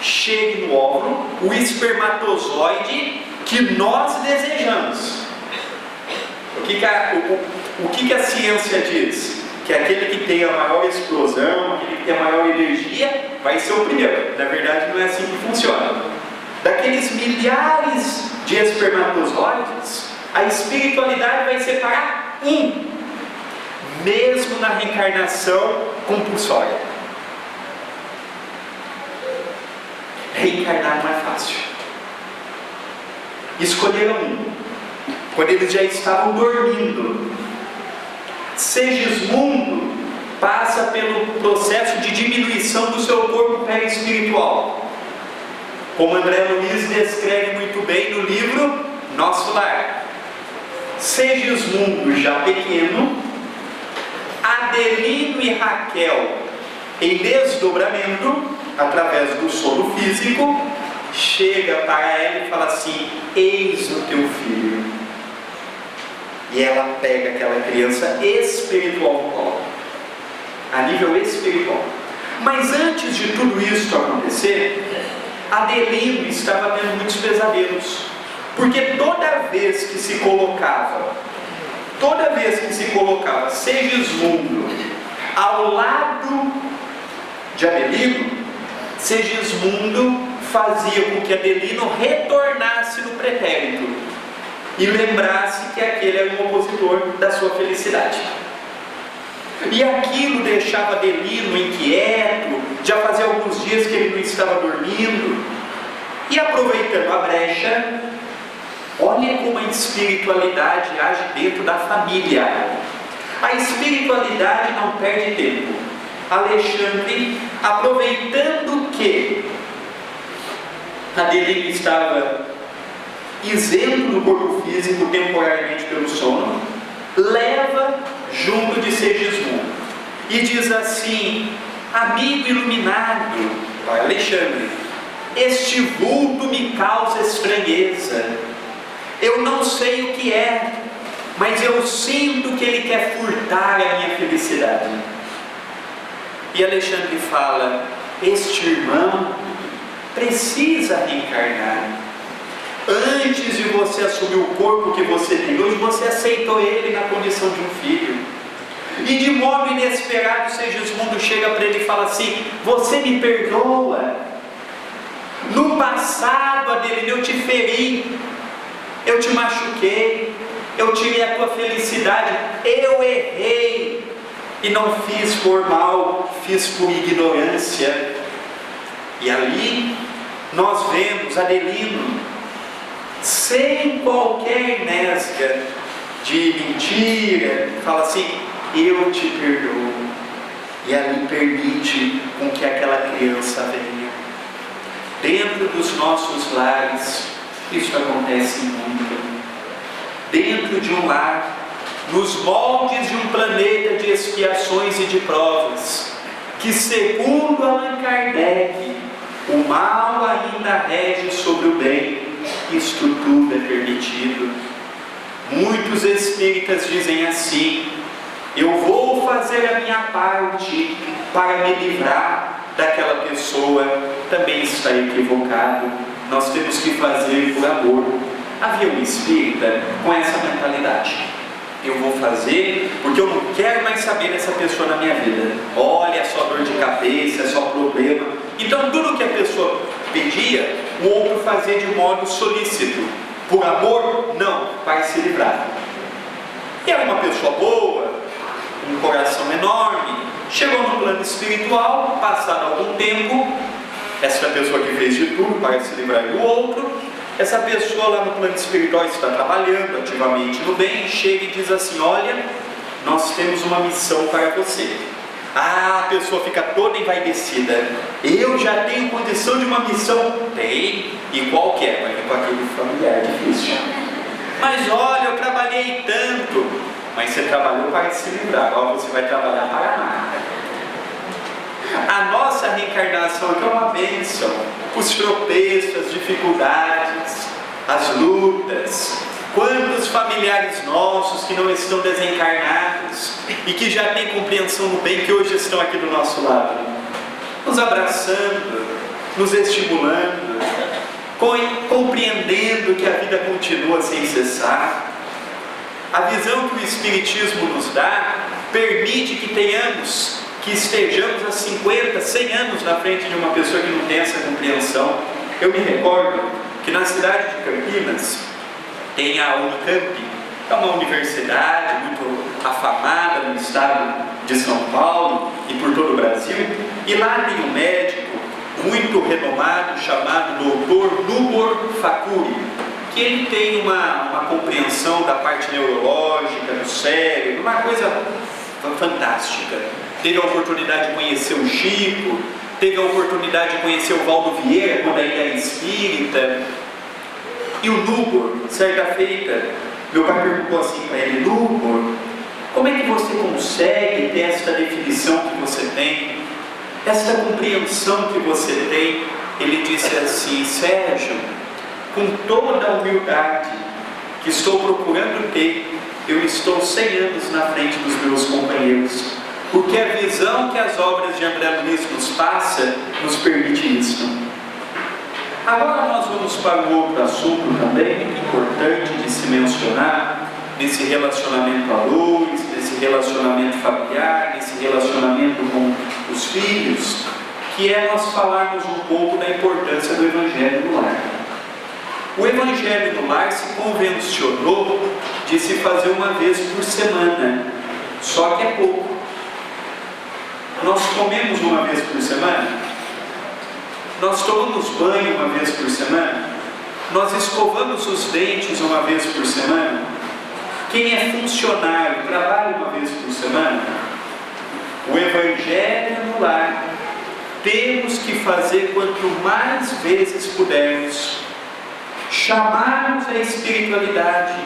chegue no óvulo, o espermatozoide que nós desejamos. O que a ciência diz? Que aquele que tem a maior explosão, aquele que tem a maior energia, vai ser o primeiro. Na verdade, não é assim que funciona. Daqueles milhares de espermatozoides, a espiritualidade vai separar um, mesmo na reencarnação compulsória. Reencarnar não é fácil. Escolheram um, quando eles já estavam dormindo. Segismundo passa pelo processo de diminuição do seu corpo perispiritual, como André Luiz descreve muito bem no livro Nosso Lar. Segismundo já pequeno, Adelino e Raquel em desdobramento, através do sono físico, chega para ela e fala assim: eis o teu filho. E ela pega aquela criança espiritual no colo, a nível espiritual. Mas antes de tudo isso acontecer, Adelino estava tendo muitos pesadelos, porque toda vez que se colocava Segismundo ao lado de Adelino, Segismundo fazia com que Adelino retornasse no pretérito e lembrasse que aquele era um opositor da sua felicidade. E aquilo deixava Adelino inquieto, já fazia alguns dias que ele não estava dormindo. E aproveitando a brecha, olha como a espiritualidade age dentro da família. A espiritualidade não perde tempo. Alexandre, aproveitando que Adelino estava isento do corpo físico temporariamente pelo sono, leva junto de Segismundo e diz assim: amigo iluminado, vai Alexandre, este vulto me causa estranheza, eu não sei o que é, mas eu sinto que ele quer furtar a minha felicidade. E Alexandre fala: este irmão precisa reencarnar. Antes de você assumir o corpo que você tem hoje, você aceitou ele na condição de um filho. E de modo inesperado, Segismundo chega para ele e fala assim: você me perdoa? No passado, Adelino, eu te feri, eu te machuquei, eu tirei a tua felicidade, eu errei, e não fiz por mal, fiz por ignorância. E ali nós vemos Adelino, sem qualquer nesga de mentira, fala assim: eu te perdoo. E ali permite com que aquela criança venha. dentro dos nossos lares. Isso acontece muito. Dentro de um lar, nos moldes de um planeta de expiações e de provas, que segundo Allan Kardec, o mal ainda rege sobre o bem, isto tudo é permitido. Muitos espíritas dizem assim: eu vou fazer a minha parte para me livrar daquela pessoa. Também está equivocado. Nós temos que fazer por amor. Havia um espírita com essa mentalidade: eu vou fazer porque eu não quero mais saber dessa pessoa na minha vida. Olha, é só dor de cabeça, é só problema. Então tudo que a pessoa pedia, o outro fazia de modo solícito. Por amor? Não, para se livrar. E era uma pessoa boa, um coração enorme. Chegou no plano espiritual, passado algum tempo, essa pessoa que fez de tudo para se livrar do outro, essa pessoa lá no plano espiritual está trabalhando ativamente no bem, chega e diz assim: olha, nós temos uma missão para você. Ah, a pessoa fica toda envaidecida: eu já tenho condição de uma missão. Tem, e qual que é? Vai vir com aquele familiar difícil. Mas olha, eu trabalhei tanto. Mas você trabalhou para se livrar, agora você vai trabalhar para nada. A nossa reencarnação aqui é uma bênção. Os tropeços, as dificuldades, as lutas. Quantos familiares nossos que não estão desencarnados e que já têm compreensão do bem, que hoje estão aqui do nosso lado, nos abraçando, nos estimulando, compreendendo que a vida continua sem cessar. A visão que o Espiritismo nos dá permite que estejamos há 50, 100 anos na frente de uma pessoa que não tem essa compreensão. Eu me recordo que na cidade de Campinas tem a Unicamp, é uma universidade muito afamada no estado de São Paulo e por todo o Brasil, e lá tem um médico muito renomado chamado Dr. Nubor Fakuri, que ele tem uma compreensão da parte neurológica, do cérebro, uma coisa fantástica. Teve a oportunidade de conhecer o Chico, teve a oportunidade de conhecer o Valdo Vieira, quando ainda era espírita. E o Nubor, certa feita, meu pai perguntou assim para ele: Nubor, como é que você consegue ter esta definição que você tem, esta compreensão que você tem? Ele disse assim: Sérgio, com toda a humildade que estou procurando ter, eu estou 100 anos na frente dos meus companheiros, porque a visão que as obras de André Luiz nos passa nos permite isso. Agora nós vamos para um outro assunto também muito importante de se mencionar nesse relacionamento à luz, nesse relacionamento familiar, nesse relacionamento com os filhos, que é nós falarmos um pouco da importância do Evangelho no lar. O Evangelho no lar se convencionou de se fazer uma vez por semana, só que é pouco. Nós comemos uma vez por semana? Nós tomamos banho uma vez por semana? Nós escovamos os dentes uma vez por semana? Quem é funcionário trabalha uma vez por semana? O Evangelho no lar temos que fazer quanto mais vezes pudermos. Chamarmos a espiritualidade,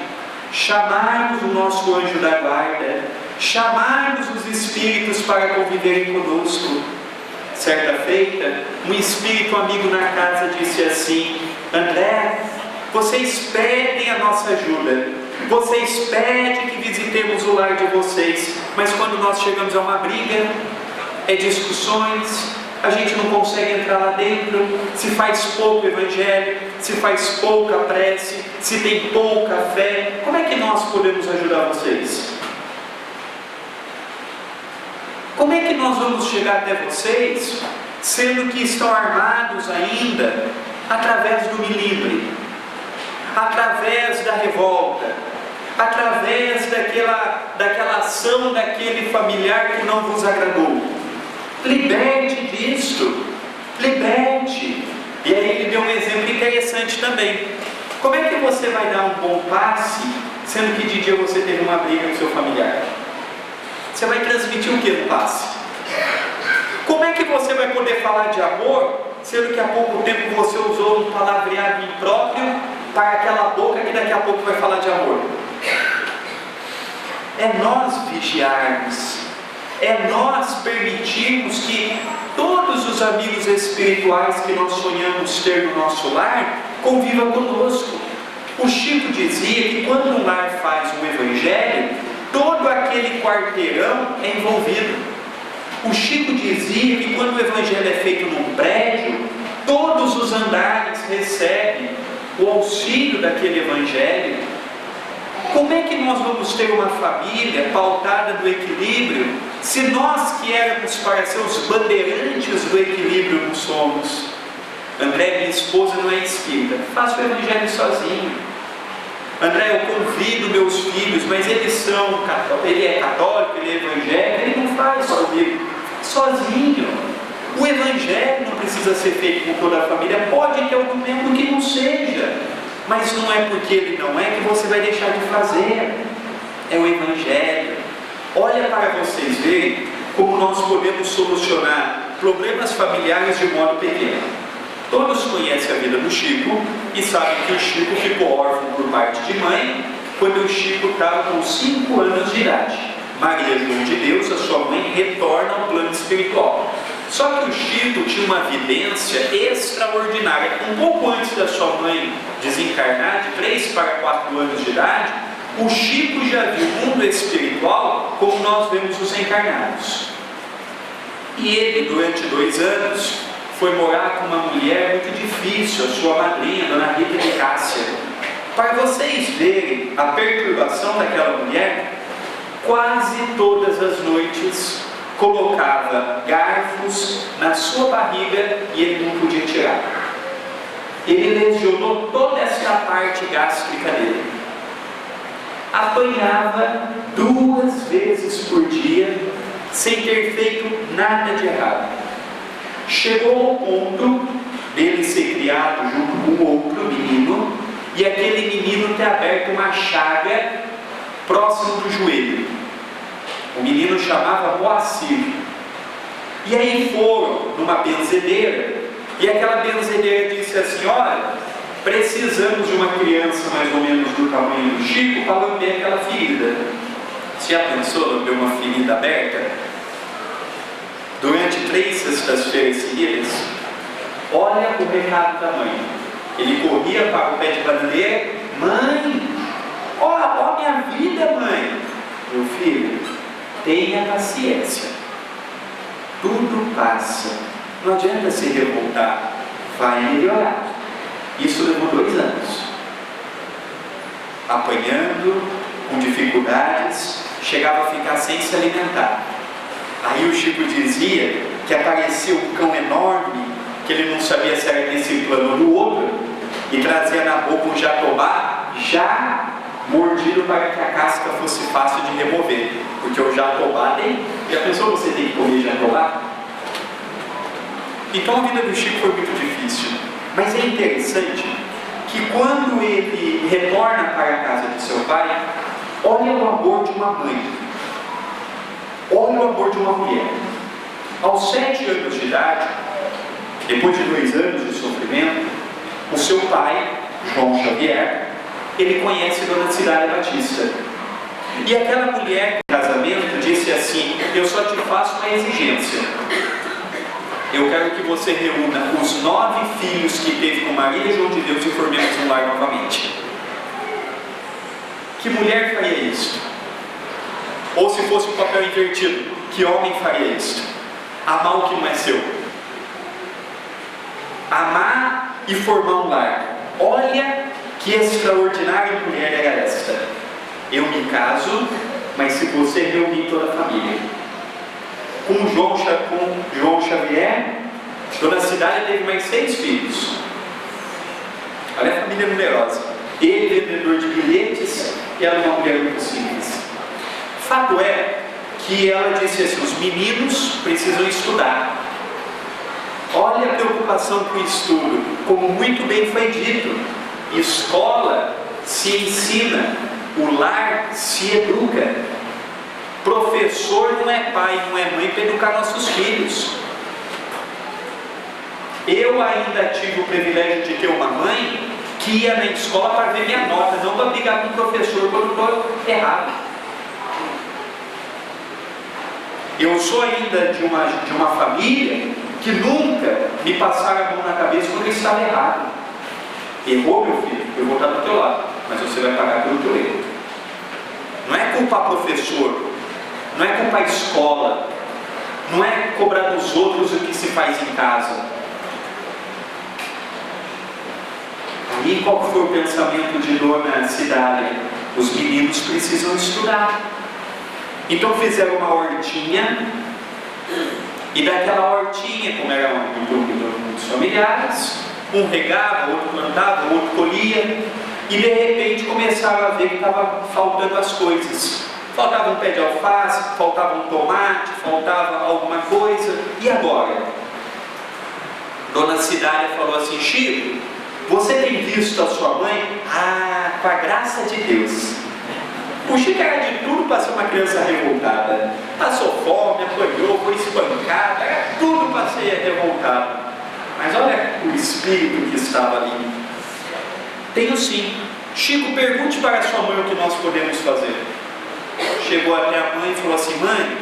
chamarmos o nosso anjo da guarda, chamarmos os espíritos para conviverem conosco. Certa feita, um espírito amigo na casa disse assim: André, vocês pedem a nossa ajuda, vocês pedem que visitemos o lar de vocês, mas quando nós chegamos a uma briga, discussões, a gente não consegue entrar lá dentro, se faz pouco evangelho, se faz pouca prece, se tem pouca fé. Como é que nós podemos ajudar vocês? Como é que nós vamos chegar até vocês, sendo que estão armados ainda através do milímetro, através da revolta, através daquela ação daquele familiar que não vos agradou? Liberte disto, liberte. E aí ele deu um exemplo interessante também. Como é que você vai dar um bom passe, sendo que de dia você teve uma briga com seu familiar? Você vai transmitir o que no passe? Como é que você vai poder falar de amor sendo que há pouco tempo você usou um palavreado impróprio para aquela boca que daqui a pouco vai falar de amor? É nós vigiarmos, é nós permitirmos que todos os amigos espirituais que nós sonhamos ter no nosso lar convivam conosco. O Chico dizia que quando um lar faz um evangelho, todo aquele quarteirão é envolvido. O Chico dizia que quando o evangelho é feito num prédio, todos os andares recebem o auxílio daquele evangelho. Como é que nós vamos ter uma família pautada no equilíbrio, se nós que éramos para ser os bandeirantes do equilíbrio não somos? André, minha esposa, não é espírita, faço o evangelho sozinho. André, eu convido meus filhos, mas ele é católico, ele é evangélico, ele não faz comigo, sozinho. O evangelho não precisa ser feito com toda a família, pode ter algum membro que não seja, mas não é porque ele não é que você vai deixar de fazer. É o evangelho. Olha para vocês verem como nós podemos solucionar problemas familiares de modo pequeno. Todos conhecem a vida do Chico e sabem que o Chico ficou órfão por parte de mãe quando o Chico estava com 5 anos de idade. Maria João de Deus, a sua mãe, retorna ao plano espiritual. Só que o Chico tinha uma vidência extraordinária. Um pouco antes da sua mãe desencarnar, de 3 para 4 anos de idade, o Chico já viu o mundo espiritual como nós vemos os encarnados. E ele, durante 2 anos, foi morar com uma mulher muito difícil, a sua madrinha, Dona Rita de Cássia. Para vocês verem a perturbação daquela mulher, quase todas as noites colocava garfos na sua barriga e ele não podia tirar. Ele lesionou toda essa parte gástrica dele. Apanhava 2 vezes por dia, sem ter feito nada de errado. Chegou ao ponto dele ser criado junto com outro menino, e aquele menino ter aberto uma chaga próximo do joelho. O menino chamava Moacir. E aí foram numa benzedeira, e aquela benzedeira disse assim: olha, precisamos de uma criança mais ou menos do tamanho do Chico para lamber aquela ferida. Você já pensou lamber uma ferida aberta? Durante 3 sextas-feiras seguidas, olha o recado da mãe. Ele corria para o pé de bananeira: mãe, ó minha vida, mãe. Meu filho, tenha paciência, tudo passa, não adianta se revoltar, vai melhorar. Isso levou 2 anos, apanhando, com dificuldades, chegava a ficar sem se alimentar. Aí o Chico dizia que aparecia um cão enorme, que ele não sabia se era desse plano ou do outro, e trazia na boca um jatobá já mordido para que a casca fosse fácil de remover, porque o jatobá tem. Já pensou você tem que comer jatobá? Então a vida do Chico foi muito difícil, mas é interessante que quando ele retorna para a casa de seu pai, olha o amor de uma mãe, olha o amor de uma mulher. Aos 7 anos de idade, depois de 2 anos de sofrimento, o seu pai, João Xavier, ele conhece Dona Cidália Batista. E aquela mulher no casamento disse assim: eu só te faço uma exigência. Eu quero que você reúna os 9 filhos que teve com Maria João de Deus e formemos um lar novamente. Que mulher faria isso? Ou se fosse um papel invertido, que homem faria isso? Amar o que não é seu. Amar e formar um lar. Olha que extraordinária mulher era esta. Eu me caso, mas se você reunir toda a família. Com João Xavier, Dona Cidália teve mais 6 filhos. Olha a família numerosa. Ele, vendedor de bilhetes, e ela uma mulher muito simples. Fato é que ela disse assim: os meninos precisam estudar. Olha a preocupação com o estudo, como muito bem foi dito. Escola se ensina, o lar se educa. Professor não é pai, não é mãe para educar nossos filhos. Eu ainda tive o privilégio de ter uma mãe que ia na escola para ver minha nota, não para brigar com o professor quando estou errado. Eu sou ainda de uma família que nunca me passaram a mão na cabeça quando eu estava errado. Errou, meu filho, eu vou estar do teu lado, mas você vai pagar pelo teu erro. Não é culpar professor, não é culpar escola, não é cobrar dos outros o que se faz em casa. Aí qual foi o pensamento de Dona Cidália? Os meninos precisam estudar. Então fizeram uma hortinha, e daquela hortinha, como eram muitos familiares, um regava, outro plantava, outro colhia, e de repente começaram a ver que estava faltando as coisas. Faltava um pé de alface, faltava um tomate, faltava alguma coisa, e agora? Dona Cidália falou assim: Chico, você tem visto a sua mãe? Ah, com a graça de Deus. O Chico era de tudo para ser uma criança revoltada. Passou fome, apanhou, foi espancada, era tudo para ser revoltado. Mas olha o espírito que estava ali. Tenho sim. Chico, pergunte para a sua mãe o que nós podemos fazer. Chegou até a mãe e falou assim: mãe,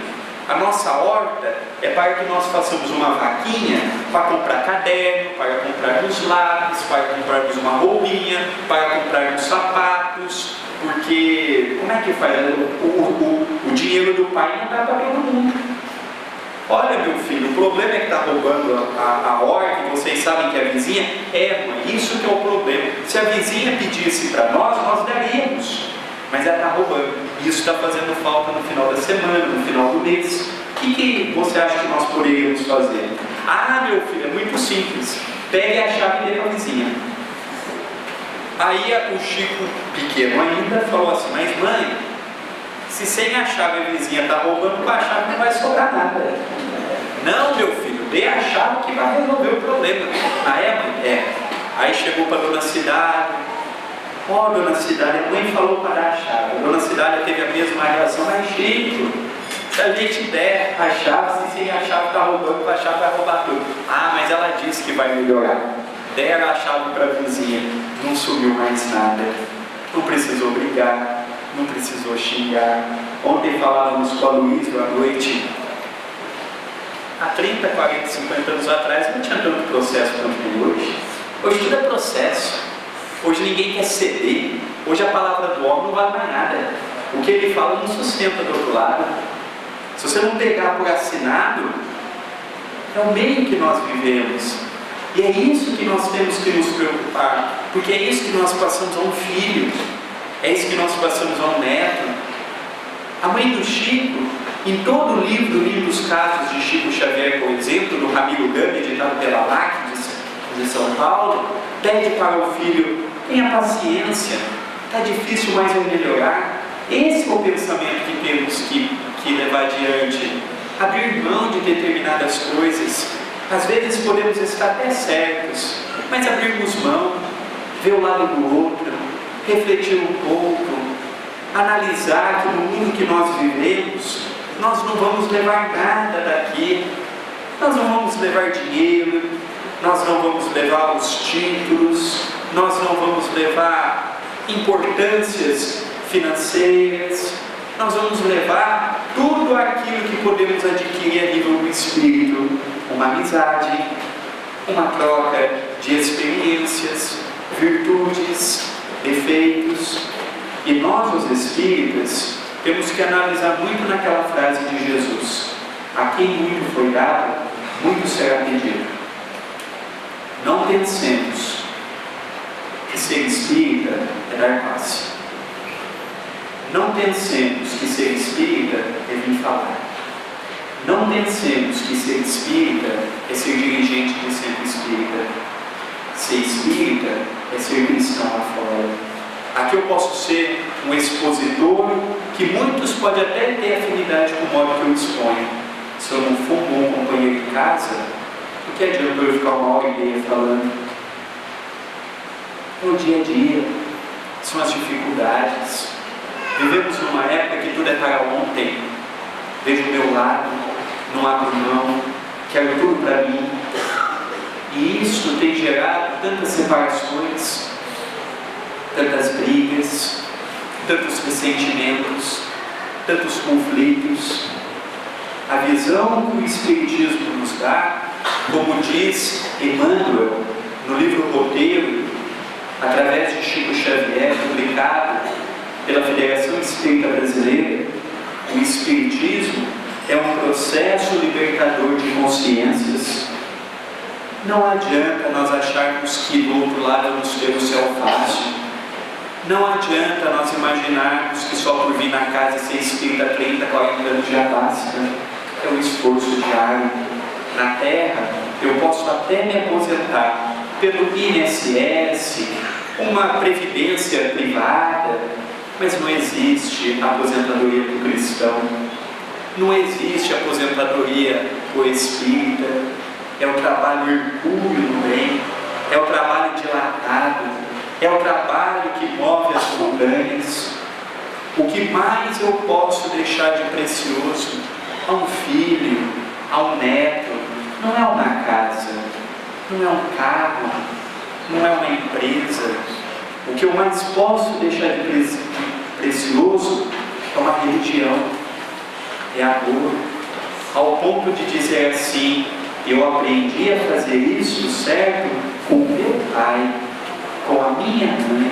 a nossa horta é para que nós façamos uma vaquinha para comprar caderno, para comprarmos lápis, para comprarmos uma roupinha, para comprarmos sapatos, porque como é que faz? O dinheiro do pai não dá para todo mundo. Olha, meu filho, o problema é que está roubando a horta, e vocês sabem que a vizinha mãe, isso que é o problema. Se a vizinha pedisse para nós daríamos, mas ela está roubando. Isso está fazendo falta no final da semana, no final do mês. O que você acha que nós poderíamos fazer? Ah, meu filho, é muito simples. Pegue a chave e dê para a vizinha. Aí o Chico, pequeno ainda, falou assim: mas mãe, se sem a chave a vizinha está roubando, com a chave não vai sobrar nada. Não, meu filho, dê a chave que vai resolver o problema. Ah, é, mãe? É. Aí chegou para a Dona Cidália. Ó, Dona Cidália, a mãe falou para dar a chave. A Dona Cidália teve a mesma reação: mas Chico, se a gente der a chave, se sem a chave está roubando, com a chave vai roubar tudo. Ah, mas ela disse que vai melhorar. Deram a chave para a vizinha, não sumiu mais nada. Não precisou brigar, não precisou xingar. Ontem falávamos com a Luísa à noite. Há 30, 40, 50 anos atrás não tinha tanto processo quanto tem hoje. Hoje tudo é processo. Hoje ninguém quer ceder. Hoje a palavra do homem não vale mais nada. O que ele fala não sustenta do outro lado. Se você não pegar por assinado, é o meio que nós vivemos. E é isso que nós temos que nos preocupar. Porque é isso que nós passamos a um filho. É isso que nós passamos a um neto. A mãe do Chico, em todo o livro, dos casos de Chico Xavier, por exemplo, do Ramiro Gama, editado pela LAC de São Paulo, pede para o filho: tenha paciência, está difícil, mas vai melhorar. Esse é o pensamento que temos que levar adiante. Abrir mão de determinadas coisas. Às vezes podemos estar até certos, mas abrirmos mão, ver o lado do outro, refletir um pouco, analisar que no mundo que nós vivemos, nós não vamos levar nada daqui. Nós não vamos levar dinheiro, nós não vamos levar os títulos, nós não vamos levar importâncias financeiras, nós vamos levar tudo aquilo que podemos adquirir a nível do espírito: uma amizade, uma troca de experiências, virtudes, defeitos. E nós, os espíritas, temos que analisar muito naquela frase de Jesus: a quem muito foi dado, muito será pedido. Não pensemos que ser espírita é dar passe. Não pensemos que ser espírita é vir falar. Não pensemos que ser espírita é ser dirigente de centro espírita. Ser espírita é ser cristão lá fora. Aqui eu posso ser um expositor que muitos podem até ter afinidade com o modo que eu exponho. Se eu não for um bom companheiro em casa, o que adianta eu ficar uma hora e meia falando? É o dia a dia, são as dificuldades. Vivemos numa época que tudo é para ontem. Vejo o meu lado, não abro mão, quero tudo para mim. E isso tem gerado tantas separações, tantas brigas, tantos ressentimentos, tantos conflitos. A visão que o Espiritismo nos dá, como diz Emmanuel no livro Roteiro, através de Chico Xavier, publicado pela Federação Espírita Brasileira, o Espiritismo é um processo libertador de consciências. Não adianta nós acharmos que do outro lado vamos ter o céu fácil. Não adianta nós imaginarmos que só por vir na casa e ser espírita 30, 40 anos já basta. É um esforço diário. Na Terra, eu posso até me aposentar pelo INSS, uma previdência privada, mas não existe aposentadoria para o cristão. Não existe aposentadoria para o espírita. É o trabalho hercúleo no bem, é o trabalho dilatado, é o trabalho que move as montanhas. O que mais eu posso deixar de precioso a um filho, a um neto, não é uma casa, não é um carro, não é uma empresa. O que eu mais posso deixar de precioso é uma religião, é amor, ao ponto de dizer assim: eu aprendi a fazer isso certo com o meu pai, com a minha mãe.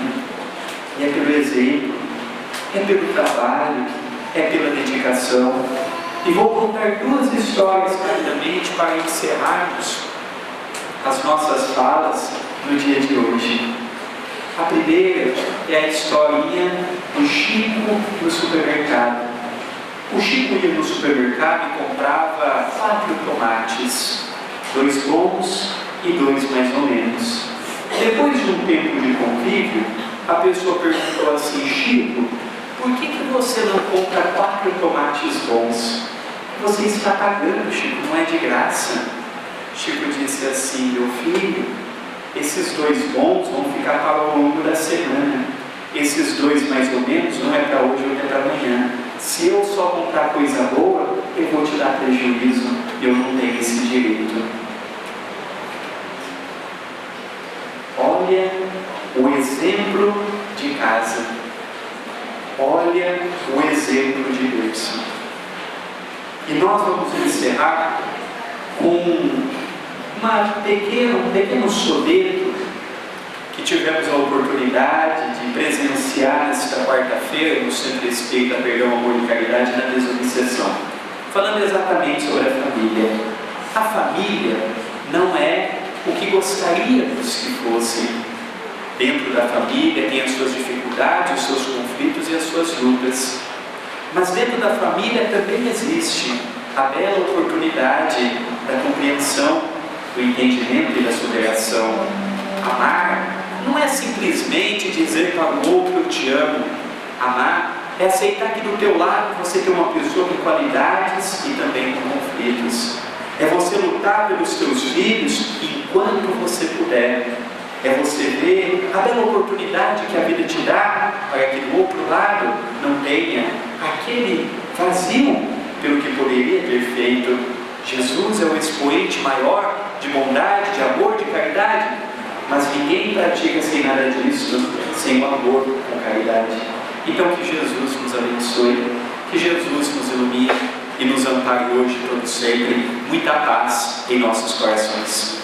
E é pelo exemplo, é pelo trabalho, é pela dedicação. E vou contar duas histórias rapidamente para encerrarmos as nossas falas no dia de hoje. A primeira é a historinha do Chico no supermercado. O Chico ia no supermercado e comprava 4 tomates, 2 bons e 2 mais ou menos. Depois de um tempo de convívio, a pessoa perguntou assim: Chico, por que você não compra 4 tomates bons? Você está pagando, Chico, não é de graça. Chico disse assim: meu filho, esses 2 bons vão ficar para o longo da semana. Esses 2 mais ou menos não é para hoje ou é para amanhã. Se eu só comprar coisa boa, eu vou te dar prejuízo. Eu não tenho esse direito. Olha o exemplo de casa. Olha o exemplo de Deus. E nós vamos encerrar com um pequeno soneto que tivemos a oportunidade de presenciar nesta quarta-feira no Centro Espírita Perdão, Amor e Caridade, na Desobsessão, falando exatamente sobre a família. A família não é o que gostaríamos que fosse. Dentro da família tem as suas dificuldades, os seus conflitos e as suas lutas. Mas dentro da família também existe a bela oportunidade da compreensão, do entendimento e da superação. Amar não é simplesmente dizer para o outro eu te amo. Amar é aceitar que do teu lado você tem uma pessoa com qualidades e também com conflitos. É você lutar pelos teus filhos enquanto você puder. É você ver a bela oportunidade que a vida te dá para que do outro lado não tenha aquele vazio pelo que poderia ter feito. Jesus é o expoente maior de bondade, de amor, de caridade, mas ninguém pratica sem nada disso, sem o amor com caridade. Então que Jesus nos abençoe, que Jesus nos ilumine e nos ampare hoje e todo sempre. Muita paz em nossos corações.